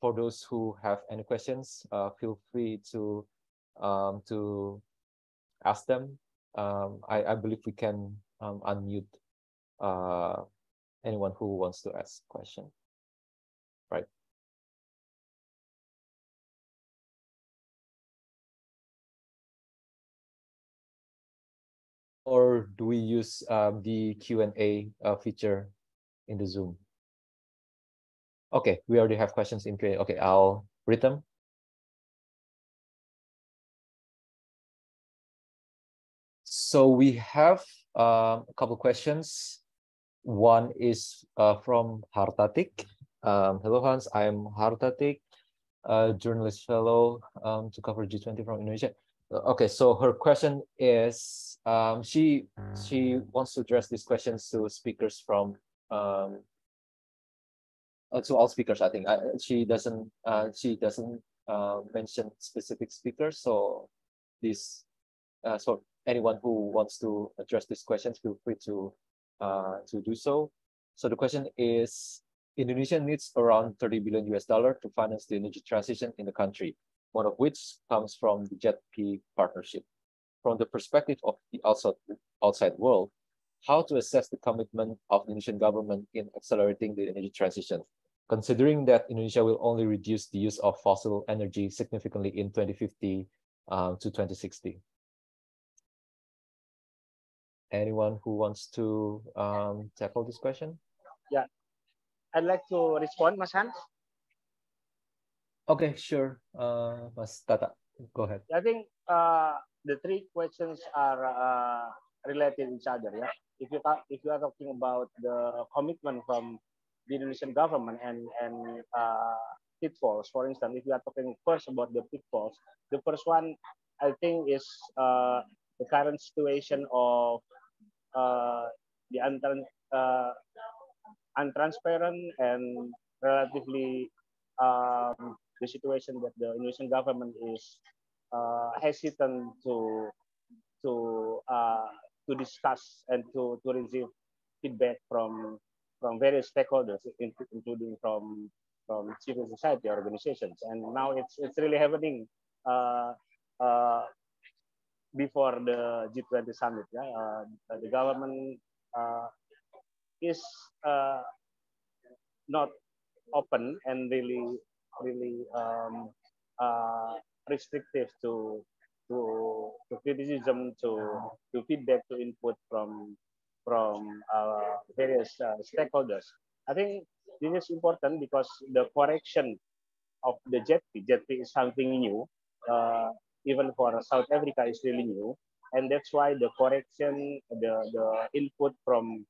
for those who have any questions, feel free to ask them. I believe we can unmute anyone who wants to ask a question, right? Or do we use the Q&A feature in the Zoom? Okay, we already have questions in Q&A. Okay, I'll read them. So we have a couple questions. One is from Hartatik. Hello, Hans. I'm Hartatik, a journalist fellow to cover G20 from Indonesia. Okay, so her question is, she wants to address these questions to speakers from to all speakers. I think she doesn't mention specific speakers. So this so anyone who wants to address these questions, feel free to do so. So the question is, Indonesia needs around $30 billion to finance the energy transition in the country, one of which comes from the JETP partnership. From the perspective of the outside world, how to assess the commitment of the Indonesian government in accelerating the energy transition, considering that Indonesia will only reduce the use of fossil energy significantly in 2050 to 2060. Anyone who wants to tackle this question?
Yeah, I'd like to respond, Mas Hans.
Okay, sure. Mas Tata, go ahead.
I think the three questions are related to each other. Yeah, if you are talking about the commitment from the Indonesian government and pitfalls, for instance, if you are talking first about the pitfalls, the first one I think is the current situation of the untransparent and relatively the situation that the Indonesian government is hesitant to discuss and to receive feedback from various stakeholders, including from civil society organizations. And now it's really happening before the G20 summit. Yeah? The government is not open and really restrictive to criticism, to feedback, to input from various stakeholders. I think this is important because the correction of the JETP is something new. even for South Africa, is really new, and that's why the correction, the input from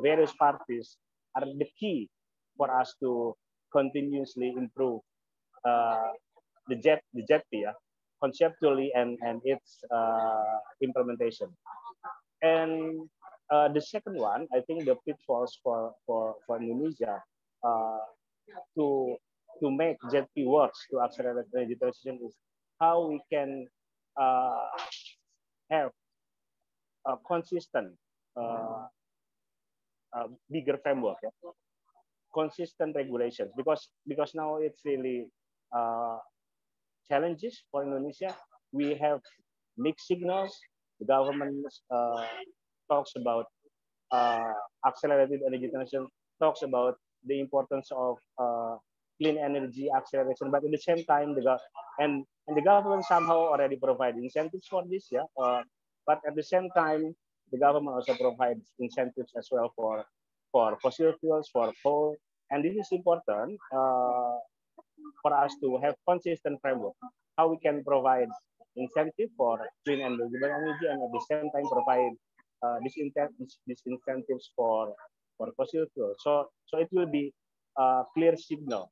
various parties are the key for us to continuously improve the JETP, conceptually and its implementation. And the second one, I think the pitfalls for Indonesia to make JETP works to accelerate energy transition is how we can have a consistent bigger framework, consistent regulations, because now it's really challenges for Indonesia. We have mixed signals. The government talks about accelerated energy transition, talks about the importance of clean energy acceleration, but at the same time, the government somehow already provide incentives for this, but at the same time, the government also provides incentives as well for fossil fuels, for coal, and this is important for us to have consistent framework, how we can provide incentive for clean and renewable energy, and at the same time provide these incentives for fossil fuels. So it will be a clear signal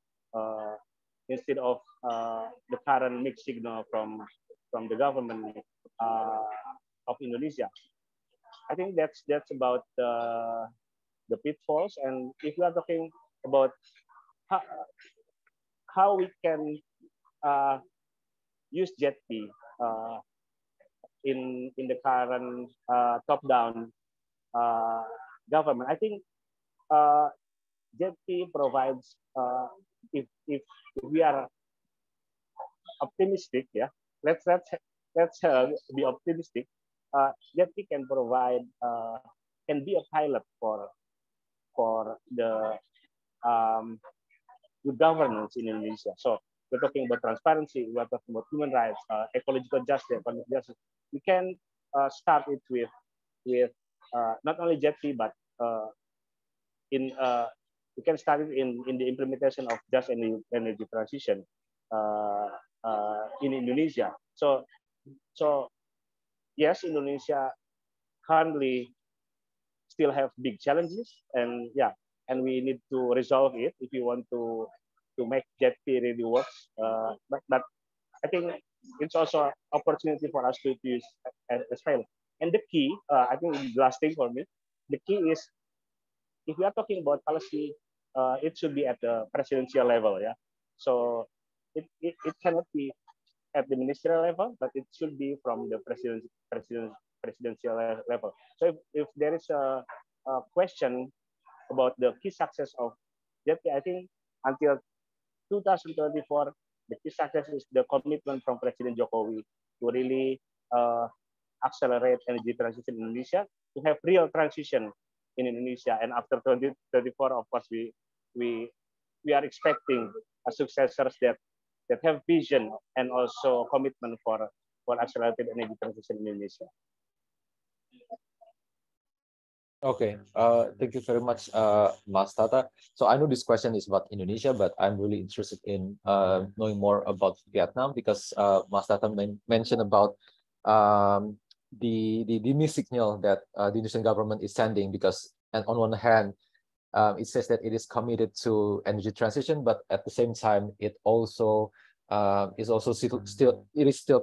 instead of the current mixed signal from the government of Indonesia. I think that's about the pitfalls. And if we are talking about how we can use JETP in the current top-down government, I think JETP provides, if we are optimistic, let's be optimistic. JETP can provide, can be a pilot for the good governance in Indonesia. So we're talking about transparency, we're talking about human rights, ecological justice, economic justice. We can start it with not only JETP, but we can start it in the implementation of just energy transition in Indonesia. So yes, Indonesia currently still have big challenges, and we need to resolve it if we want to make JETP really works. But I think it's also an opportunity for us to use as well. And the key, I think the last thing for me, the key is, if we are talking about policy, it should be at the presidential level, So it cannot be at the ministerial level, but it should be from the presidential level. So if there is a question about the key success of JETP, I think until 2024, the key success is the commitment from President Jokowi to really accelerate energy transition in Indonesia, to have real transition in Indonesia. And after 2034, of course, we are expecting a successors that have vision and also commitment for accelerated energy transition in Indonesia.
Okay, thank you very much, Mas Tata. So I know this question is about Indonesia, but I'm really interested in knowing more about Vietnam, because Mas Tata mentioned about the mixed signal that the Indonesian government is sending, because and on one hand, it says that it is committed to energy transition, but at the same time, it also is also still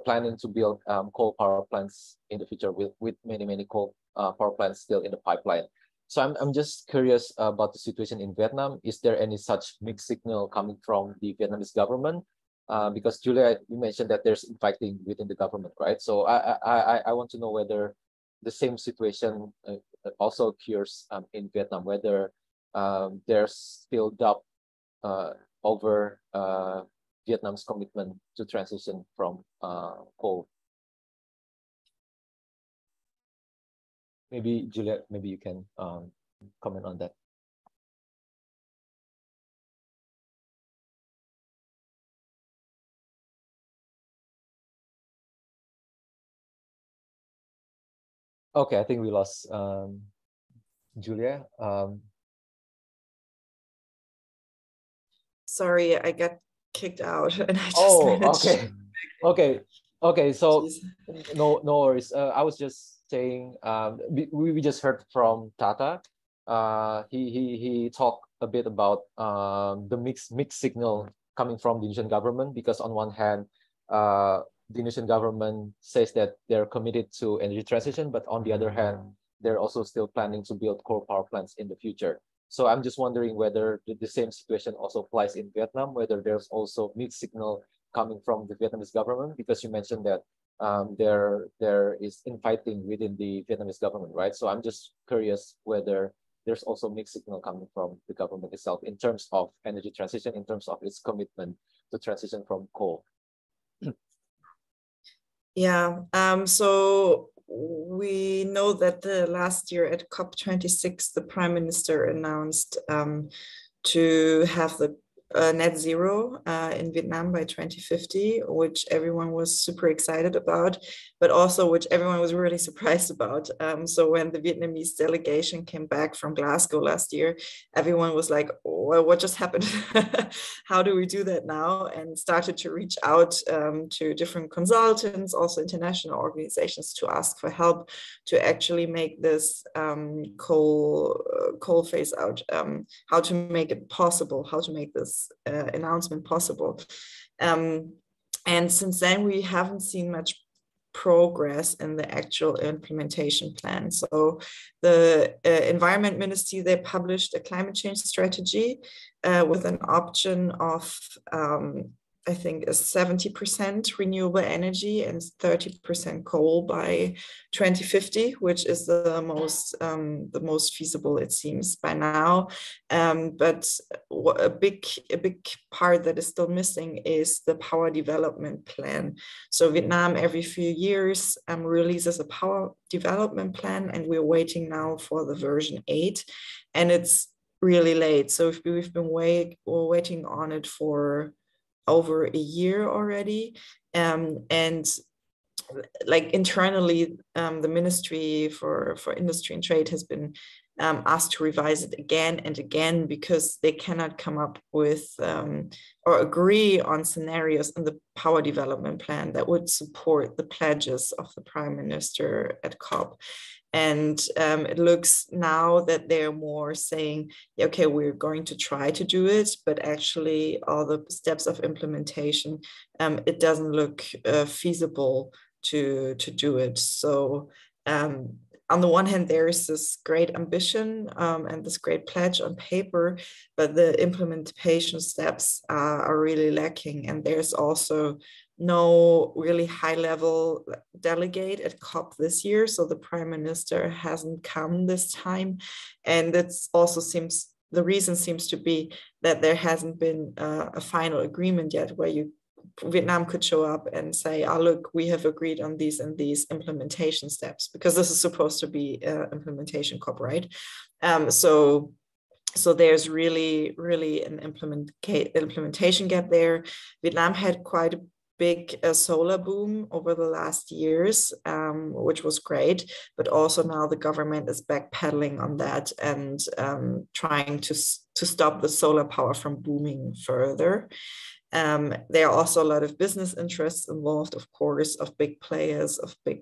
planning to build coal power plants in the future, with many coal power plants still in the pipeline. So I'm just curious about the situation in Vietnam. Is there any such mixed signal coming from the Vietnamese government? Because Julia, you mentioned that there's infighting within the government, right? So I want to know whether the same situation also occurs in Vietnam, whether there's still doubt over Vietnam's commitment to transition from coal. Maybe Julia, maybe you can comment on that. Okay, I think we lost Julia.
Sorry, I got kicked out and I just
okay. Okay. So
Jeez.
no worries. I was just saying, we just heard from Tata. He talked a bit about the mixed signal coming from the Indonesian government, because on one hand, the Indonesian government says that they're committed to energy transition, but on the other hand, they're also still planning to build coal power plants in the future. So I'm just wondering whether the same situation also applies in Vietnam, whether there's also mixed signal coming from the Vietnamese government, because you mentioned that there is infighting within the Vietnamese government, right? So I'm just curious whether there's also mixed signal coming from the government itself in terms of energy transition, in terms of its commitment to transition from coal.
Yeah, so we know that the last year at COP26, the Prime Minister announced to have the net zero in Vietnam by 2050, which everyone was super excited about, but also which everyone was really surprised about. So when the Vietnamese delegation came back from Glasgow last year, everyone was like, well, what just happened? How do we do that now? And started to reach out to different consultants, also international organizations, to ask for help to actually make this coal phase out, how to make it possible, how to make this announcement possible. And since then, we haven't seen much progress in the actual implementation plan. So the Environment Ministry, they published a climate change strategy with an option of I think a 70% renewable energy and 30% coal by 2050, which is the most feasible, it seems, by now. But a big part that is still missing is the power development plan. So Vietnam every few years releases a power development plan, and we're waiting now for the version 8, and it's really late. So we've been waiting on it for over a year already, and like internally, the Ministry for Industry and Trade has been asked to revise it again and again, because they cannot come up with or agree on scenarios in the power development plan that would support the pledges of the Prime Minister at COP. And it looks now that they're more saying, okay, we're going to try to do it, but actually all the steps of implementation, it doesn't look feasible to do it. So on the one hand, there is this great ambition and this great pledge on paper, but the implementation steps are really lacking. And there's also no really high-level delegate at COP this year. So the Prime Minister hasn't come this time. And that's also seems, the reason seems to be that there hasn't been a final agreement yet where Vietnam could show up and say, oh, look, we have agreed on these and these implementation steps, because this is supposed to be implementation COP, right? So there's really an implementation gap there. Vietnam had quite a big solar boom over the last years, which was great, but also now the government is backpedaling on that and trying to stop the solar power from booming further. There are also a lot of business interests involved, of course, of big players, of big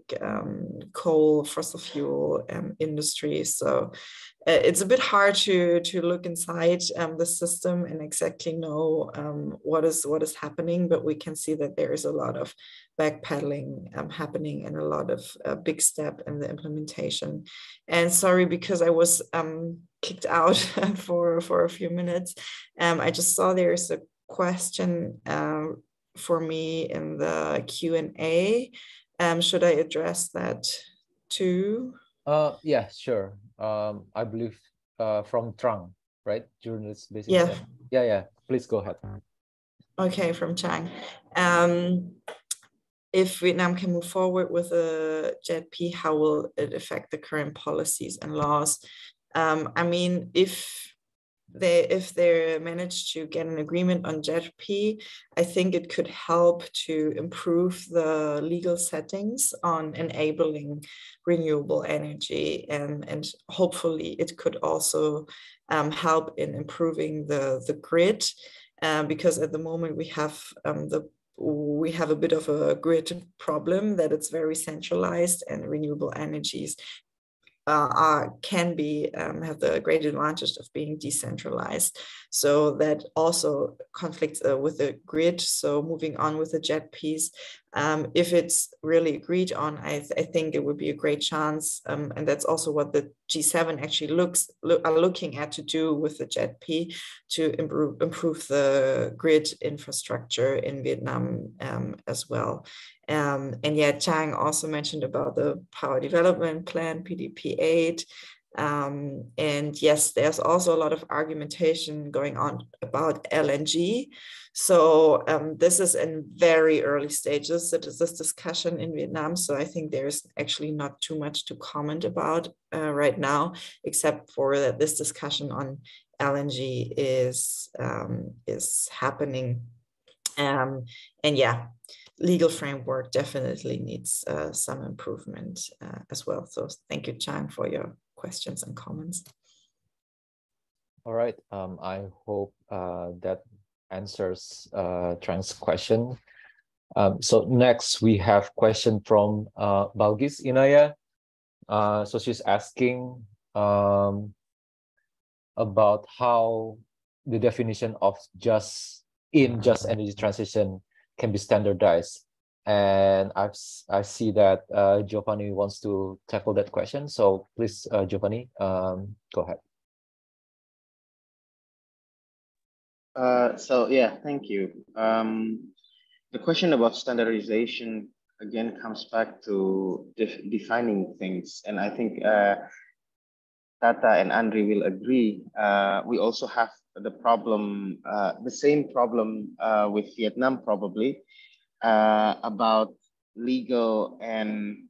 coal, fossil fuel industries. So it's a bit hard to look inside the system and exactly know what is happening, but we can see that there is a lot of backpedaling happening and a lot of big step in the implementation. And sorry, because I was kicked out for a few minutes. I just saw there's a question for me in the Q&A. Should I address that too?
Yeah, sure. I believe from Trang, right? Journalist basically. Yeah. Please go ahead.
Okay, from Trang. If Vietnam can move forward with a JETP, how will it affect the current policies and laws? I mean, if they manage to get an agreement on JETP, I think it could help to improve the legal settings on enabling renewable energy, and hopefully it could also help in improving the grid, because at the moment we have the we have a bit of a grid problem, that it's very centralized, and renewable energies can be have the great advantage of being decentralized. So that also conflicts with the grid. So moving on with the JET piece, if it's really agreed on, I think it would be a great chance, and that's also what the G7 actually are looking at to do with the JET-P, to improve the grid infrastructure in Vietnam as well. And yeah, Chang also mentioned about the Power Development Plan, PDP-8. And yes, there's also a lot of argumentation going on about LNG. So this is in very early stages, this discussion in Vietnam. So I think there's actually not too much to comment about right now, except for that this discussion on LNG is happening. And yeah, legal framework definitely needs some improvement as well. So thank you, Chang, for your questions and comments.
All right. I hope that answers Chang's question. So next we have question from Balgis Inaya. So she's asking about how the definition of just energy transition can be standardized. And I see that Giovanni wants to tackle that question. So please, Giovanni, go ahead.
So yeah, thank you. The question about standardization again comes back to defining things, and I think Tata and Andri will agree. We also have the problem, the same problem with Vietnam probably, about legal and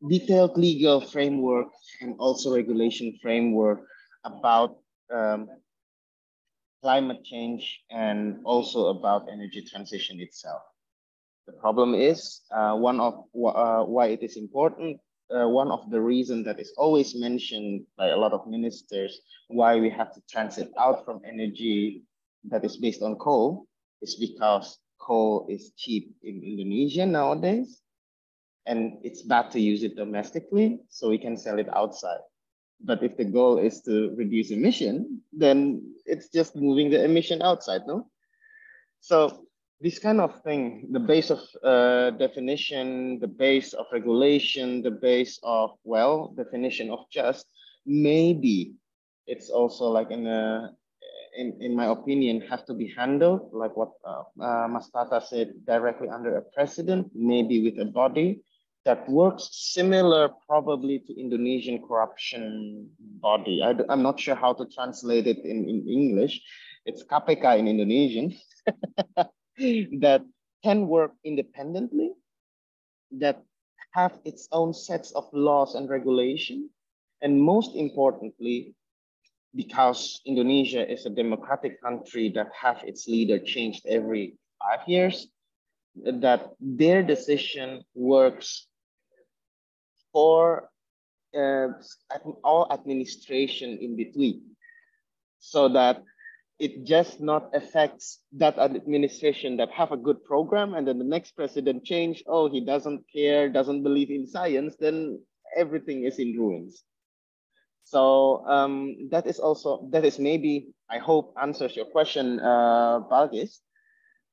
detailed legal framework and also regulation framework about climate change and also about energy transition itself. The problem is one of why it is important. One of the reasons that is always mentioned by a lot of ministers why we have to transit out from energy that is based on coal is because coal is cheap in Indonesia nowadays, and it's bad to use it domestically, so we can sell it outside. But if the goal is to reduce emission, then it's just moving the emission outside, no? So this kind of thing, the base of definition, the base of regulation, the base of, well, definition of just, maybe it's also like in my opinion, have to be handled, like what Mas Tata said, directly under a president, maybe with a body that works similar probably to Indonesian corruption body. I'm not sure how to translate it in English. It's KPK in Indonesian. That can work independently, that have its own sets of laws and regulation. And most importantly, because Indonesia is a democratic country that have its leader changed every 5 years, that their decision works for all administration in between, so that it just not affects that administration that have a good program, and then the next president change, oh, he doesn't care, doesn't believe in science, then everything is in ruins. So that is maybe, I hope, answers your question, Balgis,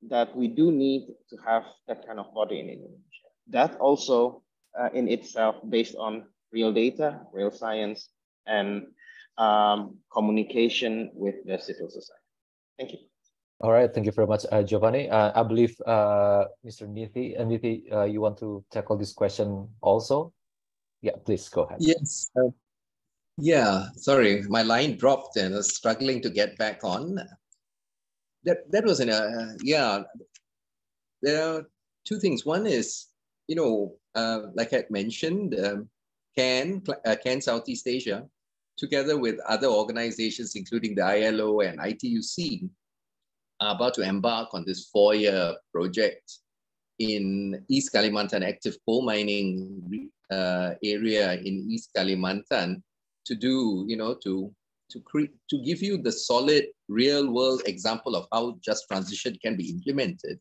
that we do need to have that kind of body in Indonesia. That also in itself based on real data, real science, and communication with the civil society. Thank you.
All right, thank you very much, Giovanni. I believe Mr. Nithi, you want to tackle this question also? Yeah, please go ahead.
Yes. Yeah, sorry, my line dropped and I was struggling to get back on. That was yeah. There are two things. One is, like I had mentioned, CAN Southeast Asia, together with other organizations, including the ILO and ITUC, are about to embark on this 4-year project in East Kalimantan, active coal mining area in East Kalimantan, to do, to to give you the solid real world example of how just transition can be implemented,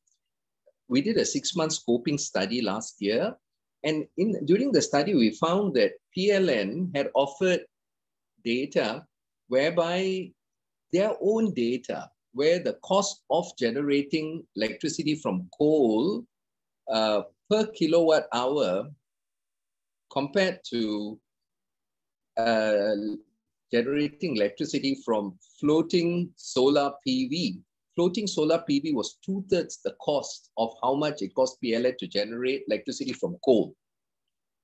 we did a 6-month scoping study last year. And during the study, we found that PLN had offered data whereby their own data, where the cost of generating electricity from coal per kilowatt hour compared to generating electricity from floating solar PV. Floating solar PV was 2/3 the cost of how much it cost PLN to generate electricity from coal.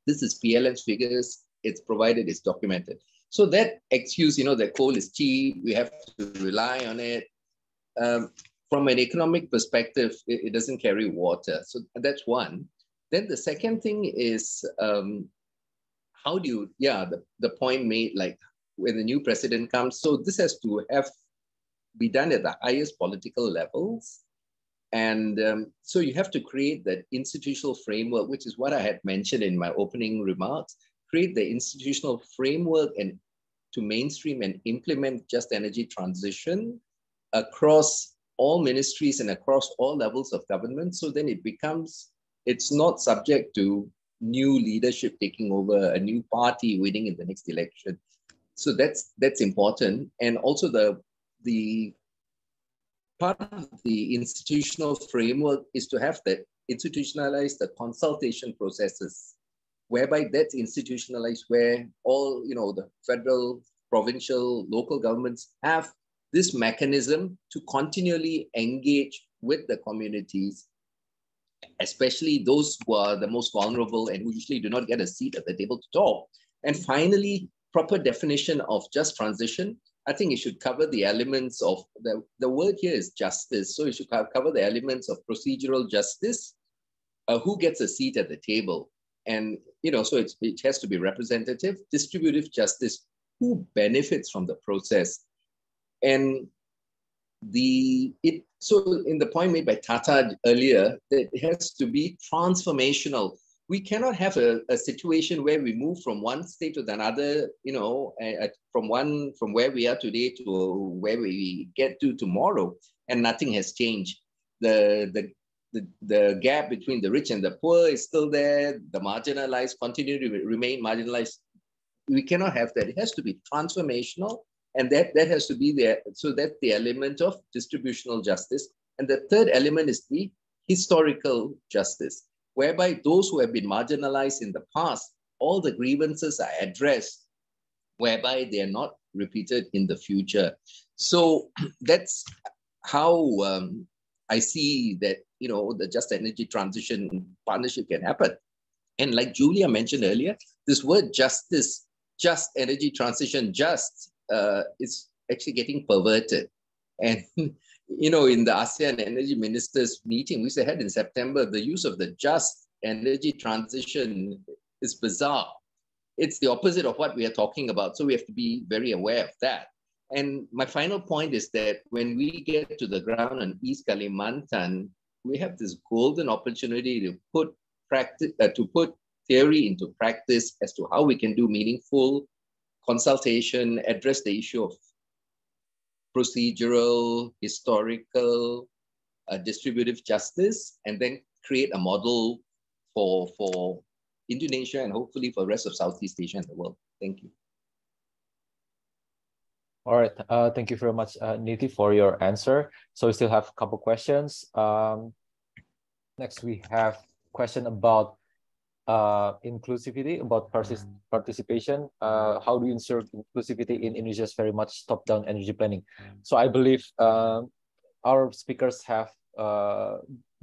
This is PLN's figures. It's provided, it's documented. So that excuse, that coal is cheap, we have to rely on it. From an economic perspective, it doesn't carry water. So that's one. Then the second thing is, how do you, the point made, like when the new president comes, so this has to be done at the highest political levels. And so you have to create that institutional framework, which is what I had mentioned in my opening remarks, create the institutional framework and to mainstream and implement just energy transition across all ministries and across all levels of government. So then it's not subject to new leadership taking over, a new party winning in the next election. So that's important. And also the part of the institutional framework is to have that institutionalize the consultation processes, whereby that's institutionalized, where all, the federal, provincial, local governments have this mechanism to continually engage with the communities, especially those who are the most vulnerable and who usually do not get a seat at the table to talk. And finally, proper definition of just transition. I think it should cover the elements of, the word here is justice. So it should cover the elements of procedural justice, who gets a seat at the table. And, so it has to be representative, distributive justice, who benefits from the process. And so in the point made by Tata earlier, that it has to be transformational. We cannot have a situation where we move from one state to another, from where we are today to where we get to tomorrow, and nothing has changed. The gap between the rich and the poor is still there. The marginalized continue to remain marginalized. We cannot have that. It has to be transformational, and that has to be there. So that's the element of distributional justice. And the third element is the historical justice, whereby those who have been marginalized in the past, all the grievances are addressed, whereby they are not repeated in the future. So that's how I see that, the just energy transition partnership can happen. And like Julia mentioned earlier, this word justice, just energy transition, is actually getting perverted. And in the ASEAN Energy Ministers meeting, we had in September, the use of the just energy transition is bizarre. It's the opposite of what we are talking about. So we have to be very aware of that. And my final point is that when we get to the ground on East Kalimantan, we have this golden opportunity to put theory into practice as to how we can do meaningful consultation, address the issue of procedural, historical, distributive justice, and then create a model for Indonesia and hopefully for the rest of Southeast Asia and the world. Thank you.
All right. Thank you very much, Niti, for your answer. So we still have a couple questions. Next, we have a question about inclusivity, about participation. How do you ensure inclusivity in Indonesia's very much top-down energy planning? So I believe our speakers have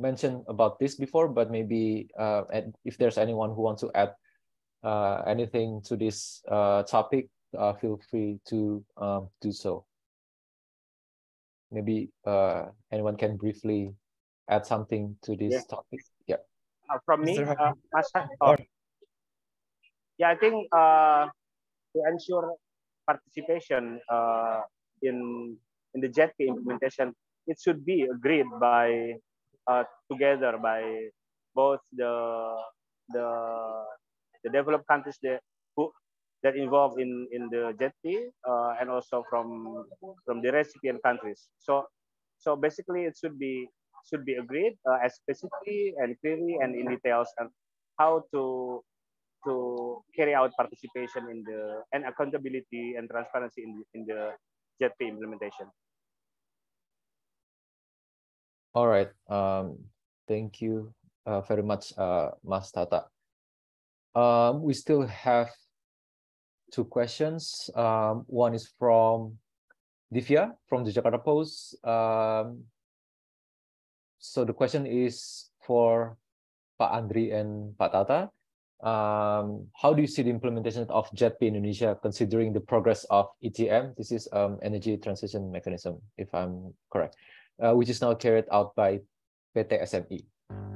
mentioned about this before, but maybe and if there's anyone who wants to add anything to this topic, feel free to do so. Maybe anyone can briefly add something to this topic. Yeah.
From me, I think to ensure participation in the JETP implementation, it should be agreed by together by both the developed countries that involved in the JETP and also from the recipient countries. So basically, it should be agreed as specifically and clearly and in details and how to carry out participation in the and accountability and transparency in the JETP implementation.
All right. Thank you very much, Mas Tata. We still have two questions. One is from Divya from the Jakarta Post. So the question is for Pak Andri and Pak Tata. How do you see the implementation of JETP Indonesia considering the progress of ETM? This is Energy Transition Mechanism, if I'm correct, which is now carried out by PT SME.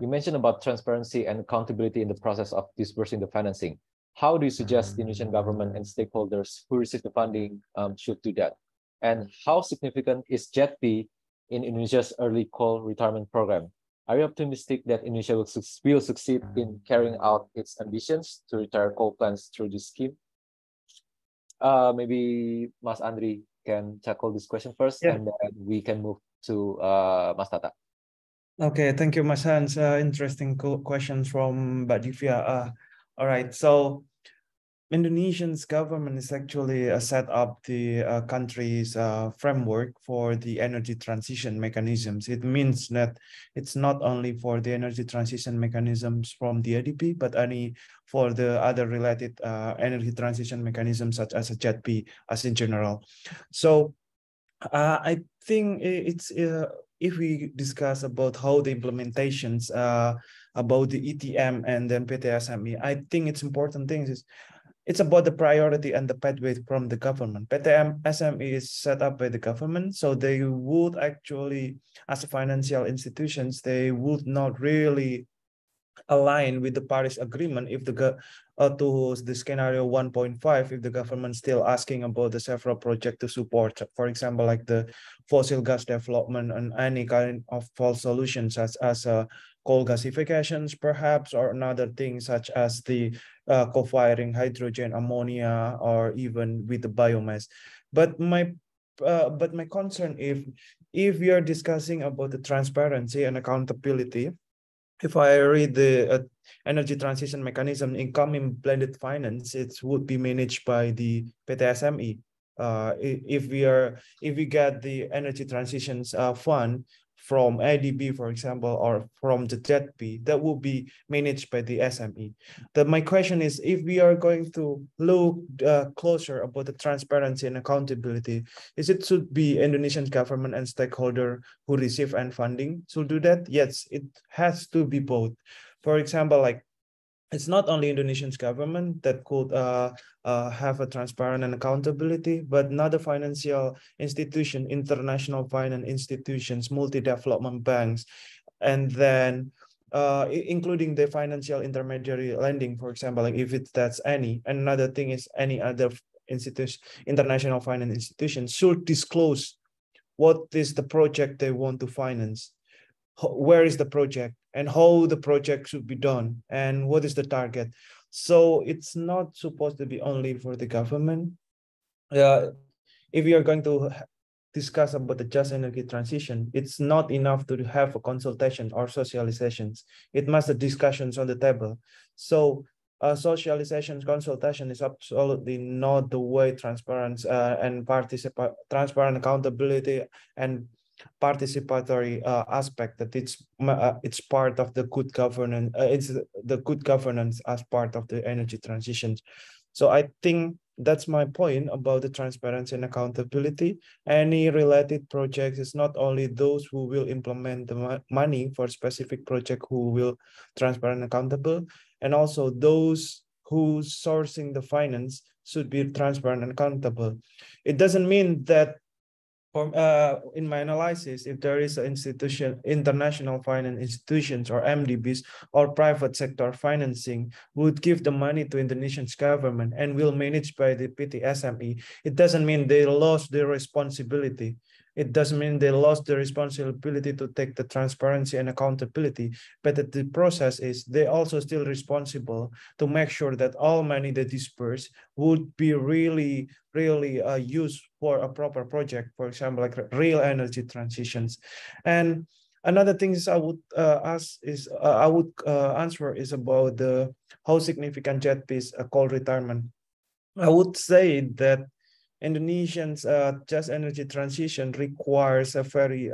You mentioned about transparency and accountability in the process of disbursing the financing. How do you suggest the Indonesian government and stakeholders who receive the funding should do that? And how significant is JETP in Indonesia's early coal retirement program? Are you optimistic that Indonesia will succeed in carrying out its ambitions to retire coal plants through this scheme? Maybe Mas Andri can tackle this question first, and then we can move to Mas Tata.
Okay, thank you, Mas Hans. Interesting questions from Mbak Divya. All right, so Indonesia's government is actually set up the country's framework for the energy transition mechanisms. It means that it's not only for the energy transition mechanisms from the ADB, but for the other related energy transition mechanisms such as a JETP as in general. So I think it's if we discuss about how the implementations about the ETM and then PT SME, I think it's important things is it's about the priority and the pathway from the government. PT SME is set up by the government, so they would actually, as a financial institutions, they would not really align with the Paris Agreement if the to the scenario 1.5, if the government still asking about the several projects to support, for example, like the fossil gas development and any kind of false solutions such as coal gasifications, perhaps, or another things such as the co-firing hydrogen, ammonia, or even with the biomass. But my concern, if we are discussing about the transparency and accountability, if I read the energy transition mechanism incoming blended finance, it would be managed by the PT SME. If we get the energy transitions fund from ADB, for example, or from the JETP, that will be managed by the SME. My question is, if we are going to look closer about the transparency and accountability, it should be Indonesian government and stakeholder who receive and funding should do that? Yes, it has to be both. For example, like it's not only Indonesian's government that could have a transparent and accountability, but another financial institution, international finance institutions, multi-development banks, and then including the financial intermediary lending, for example, like if that's any. Another thing is any other institution, international finance institution should disclose what is the project they want to finance, where is the project, and how the project should be done, and what is the target. So it's not supposed to be only for the government. If we are going to discuss about the just energy transition, it's not enough to have a consultation or socializations. It must be discussions on the table. So socialization, consultation is absolutely not the way transparent and transparent accountability and participatory aspect, that it's part of the good governance. It's the good governance as part of the energy transition. So I think that's my point about the transparency and accountability. Any related projects is not only those who will implement the money for specific project who will transparent and accountable, and also those who sourcing the finance should be transparent and accountable. It doesn't mean that in my analysis, if there is an institution, international finance institutions or MDBs or private sector financing would give the money to Indonesian's government and will manage by the PT SME, it doesn't mean they lost their responsibility. It doesn't mean they lost the responsibility to take the transparency and accountability, but that the process is they also still responsible to make sure that all money they disperse would be really used for a proper project, for example, like real energy transitions. And another thing is I would answer is about the how significant JETP is a coal retirement. I would say that Indonesians' just energy transition requires a very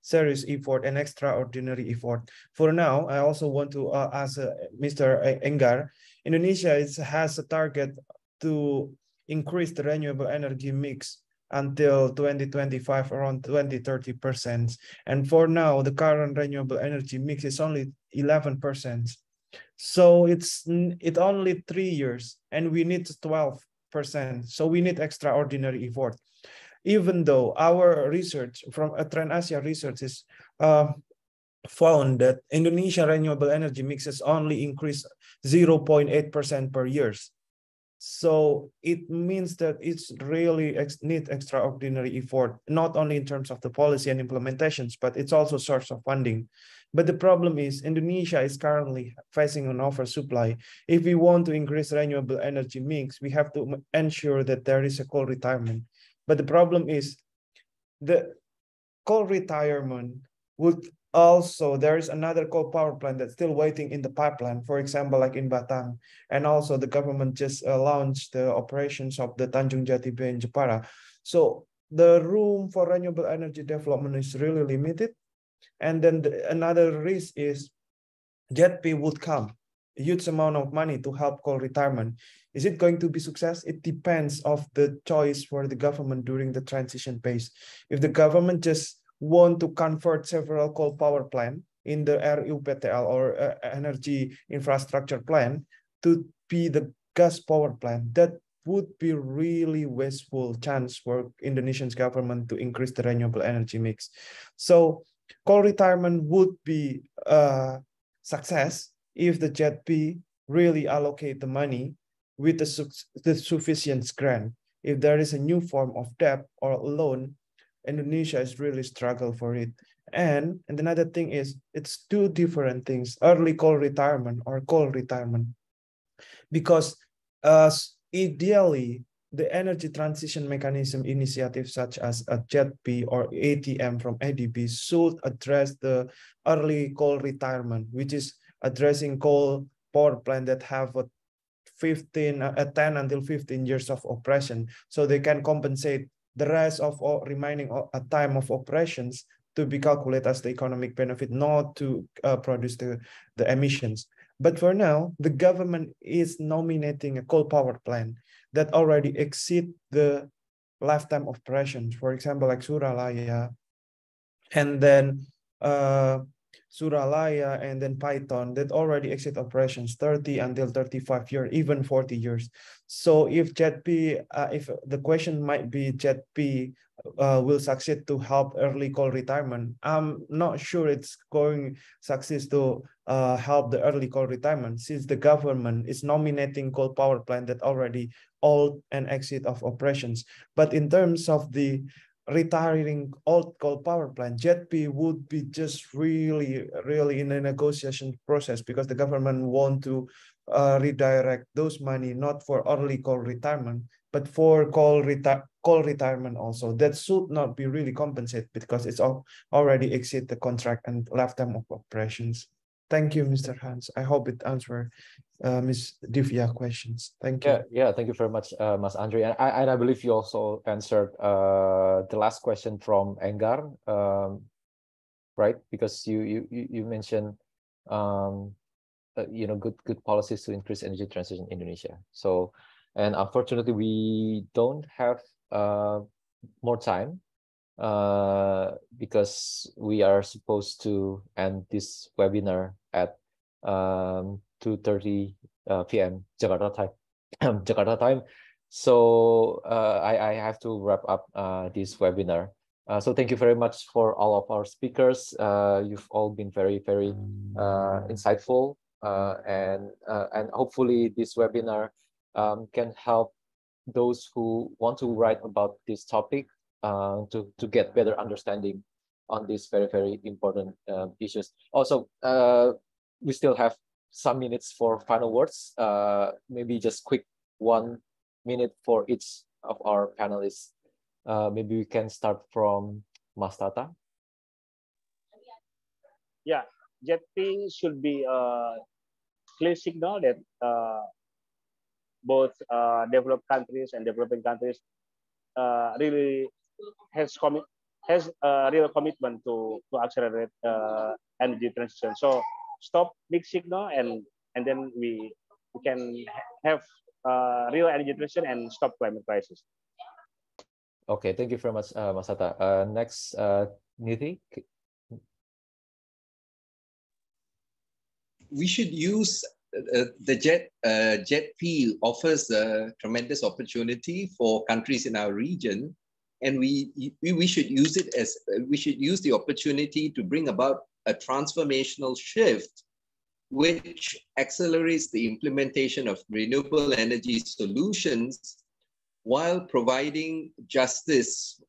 serious effort and extraordinary effort. For now, I also want to ask Mr. Enggar, Indonesia has a target to increase the renewable energy mix until 2025 around 20-30%. And for now, the current renewable energy mix is only 11%. So it only 3 years and we need 12%. So we need extraordinary effort. Even though our research from Trend-Asia research is found that Indonesia renewable energy mix has only increased 0.8% per year. So it means that it's really need extraordinary effort, not only in terms of the policy and implementations, but it's also source of funding. But the problem is Indonesia is currently facing an oversupply. If we want to increase renewable energy mix, we have to ensure that there is a coal retirement. But the problem is the coal retirement would also, there is another coal power plant that's still waiting in the pipeline, for example, like in Batang. And also the government just launched the operations of the Tanjung Jati B in Jepara. So the room for renewable energy development is really limited. And then another risk is JETP would come, a huge amount of money to help coal retirement. Is it going to be success? It depends of the choice for the government during the transition phase. If the government just want to convert several coal power plant in the RUPTL or energy infrastructure plan to be the gas power plant, that would be really wasteful chance for Indonesian's government to increase the renewable energy mix. So coal retirement would be a success if the JETP really allocate the money with the sufficient grant. If there is a new form of debt or loan, Indonesia is really struggle for it. And another thing is, it's two different things, early coal retirement or coal retirement. Because ideally, the energy transition mechanism initiative such as a JETP or ATM from ADB should address the early coal retirement, which is addressing coal power plant that have a 10 until 15 years of operation, so they can compensate the rest of remaining a time of operations to be calculated as the economic benefit, not to produce the emissions. But for now, the government is nominating a coal power plant that already exceed the lifetime of operations. For example, like Suralaya, and then Suralaya, and then Python that already exit operations 30 until 35 years, even 40 years. So if JETP, if the question might be JETP will succeed to help early coal retirement, I'm not sure it's going succeed to help the early coal retirement, since the government is nominating coal power plant that already old and exit of operations. But in terms of the retiring old coal power plant, JETP would be just really in a negotiation process, because the government want to redirect those money not for early coal retirement, but for coal retirement also. That should not be really compensated because it's already exceed the contract and lifetime of operations. Thank you, Mr. Hans. I hope it answered Ms. Divya questions. Thank you.
Yeah, thank you very much, Mas Andre. And I believe you also answered the last question from Enggar, right? Because you mentioned good policies to increase energy transition in Indonesia. So, and unfortunately, we don't have more time because we are supposed to end this webinar at 2:30 p.m. Jakarta time. So I have to wrap up this webinar. So thank you very much for all of our speakers. You've all been very insightful, and hopefully this webinar can help those who want to write about this topic to get better understanding on these very, very important issues. Also, we still have some minutes for final words. Maybe just quick 1 minute for each of our panelists. Maybe we can start from Mas Tata.
Yeah, JETP should be a clear signal that both developed countries and developing countries really has a real commitment to accelerate energy transition. So stop mixed signal and then we can have real energy transition and stop climate crisis.
Okay, thank you very much, Mas Tata. Next, Nithi.
We should use the JETP offers a tremendous opportunity for countries in our region, and we should use it as we should use the opportunity to bring about a transformational shift which accelerates the implementation of renewable energy solutions while providing justice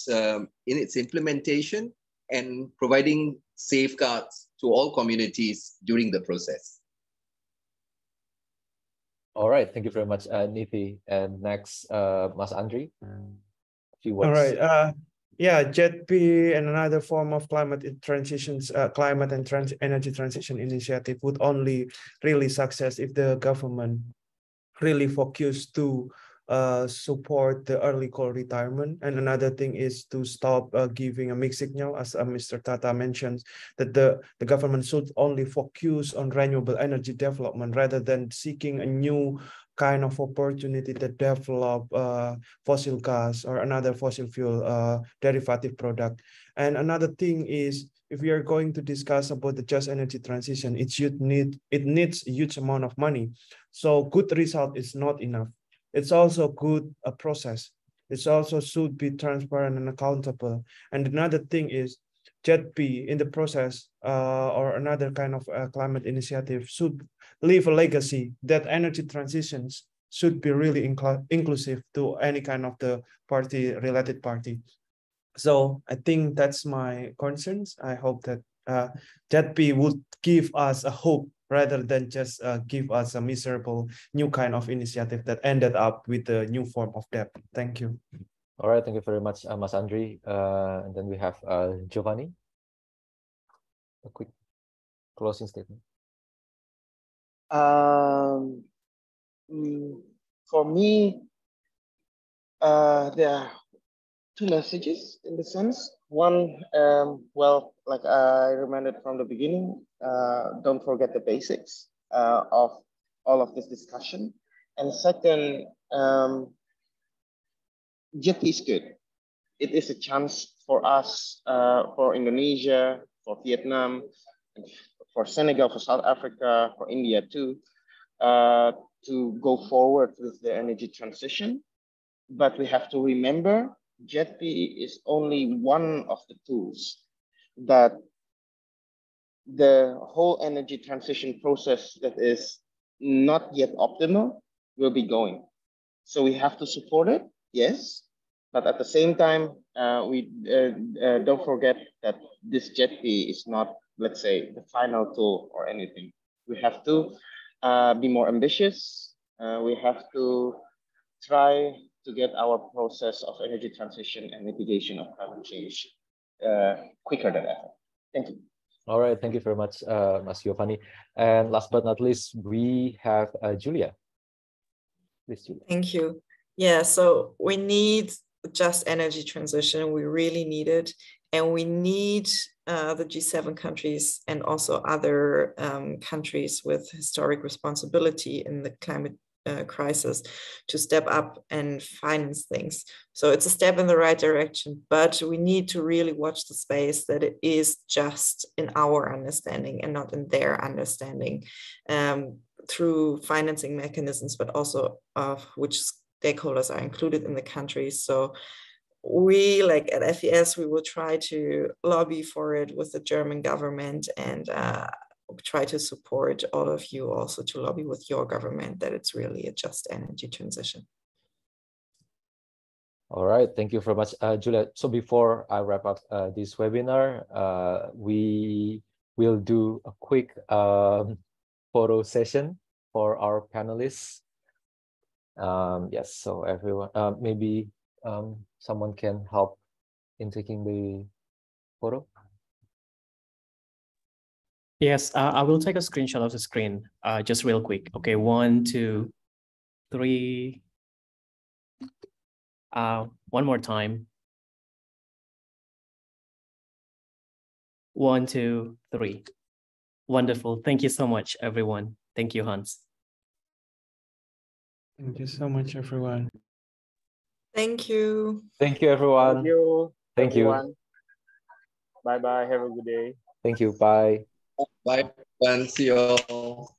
in its implementation and providing safeguards to all communities during the process.
All right, thank you very much, Nithi. And next, Mas Andri. A few words.
All right. Yeah, JETP and another form of climate and energy transition initiative would only really success if the government really focus to support the early coal retirement. And another thing is to stop giving a mixed signal, as Mr. Tata mentions, that the government should only focus on renewable energy development rather than seeking a new kind of opportunity to develop fossil gas or another fossil fuel derivative product. And another thing is, if we are going to discuss about the just energy transition, it needs a huge amount of money. So good result is not enough. It's also good a process. It also should be transparent and accountable. And another thing is JETP in the process or another kind of climate initiative should leave a legacy that energy transitions should be really inclusive to any kind of the related party. So I think that's my concerns. I hope that JETP would give us a hope rather than just give us a miserable new kind of initiative that ended up with a new form of debt. Thank you.
All right, thank you very much, Mas Andri. And then we have Giovanni. A quick closing statement.
For me, there are two messages in the sense. One, well, like I reminded from the beginning, don't forget the basics of all of this discussion. And second, JETP is good. It is a chance for us, for Indonesia, for Vietnam, for Senegal, for South Africa, for India too, to go forward with the energy transition. But we have to remember JETP is only one of the tools that the whole energy transition process that is not yet optimal will be going. So we have to support it, yes, but at the same time, we don't forget that this JETP is not, let's say, the final tool or anything. We have to be more ambitious. We have to try to get our process of energy transition and mitigation of climate change quicker than ever. Thank you.
All right, thank you very much, Mas Giovanni. And last but not least, we have Julia. Please, Julia.
Thank you. Yeah, so we need just energy transition. We really need it. And we need the G7 countries and also other countries with historic responsibility in the climate crisis to step up and finance things. So it's a step in the right direction, but we need to really watch the space that it is just in our understanding and not in their understanding through financing mechanisms, but also of which stakeholders are included in the countries. So we, like at FES, we will try to lobby for it with the German government and try to support all of you also to lobby with your government that it's really a just energy transition.
All right, thank you very much, Julia. So before I wrap up this webinar, we will do a quick photo session for our panelists. Yes, so everyone, maybe someone can help in taking the photo.
Yes, I will take a screenshot of the screen, just real quick. Okay, 1, 2, 3. One more time. 1, 2, 3. Wonderful. Thank you so much, everyone. Thank you, Hans.
Thank you so much, everyone.
Thank you.
Thank you, everyone.
Thank you.
Thank
everyone.
you.
Bye-bye. Have a good day.
Thank you. Bye.
Bye, everyone. See you all.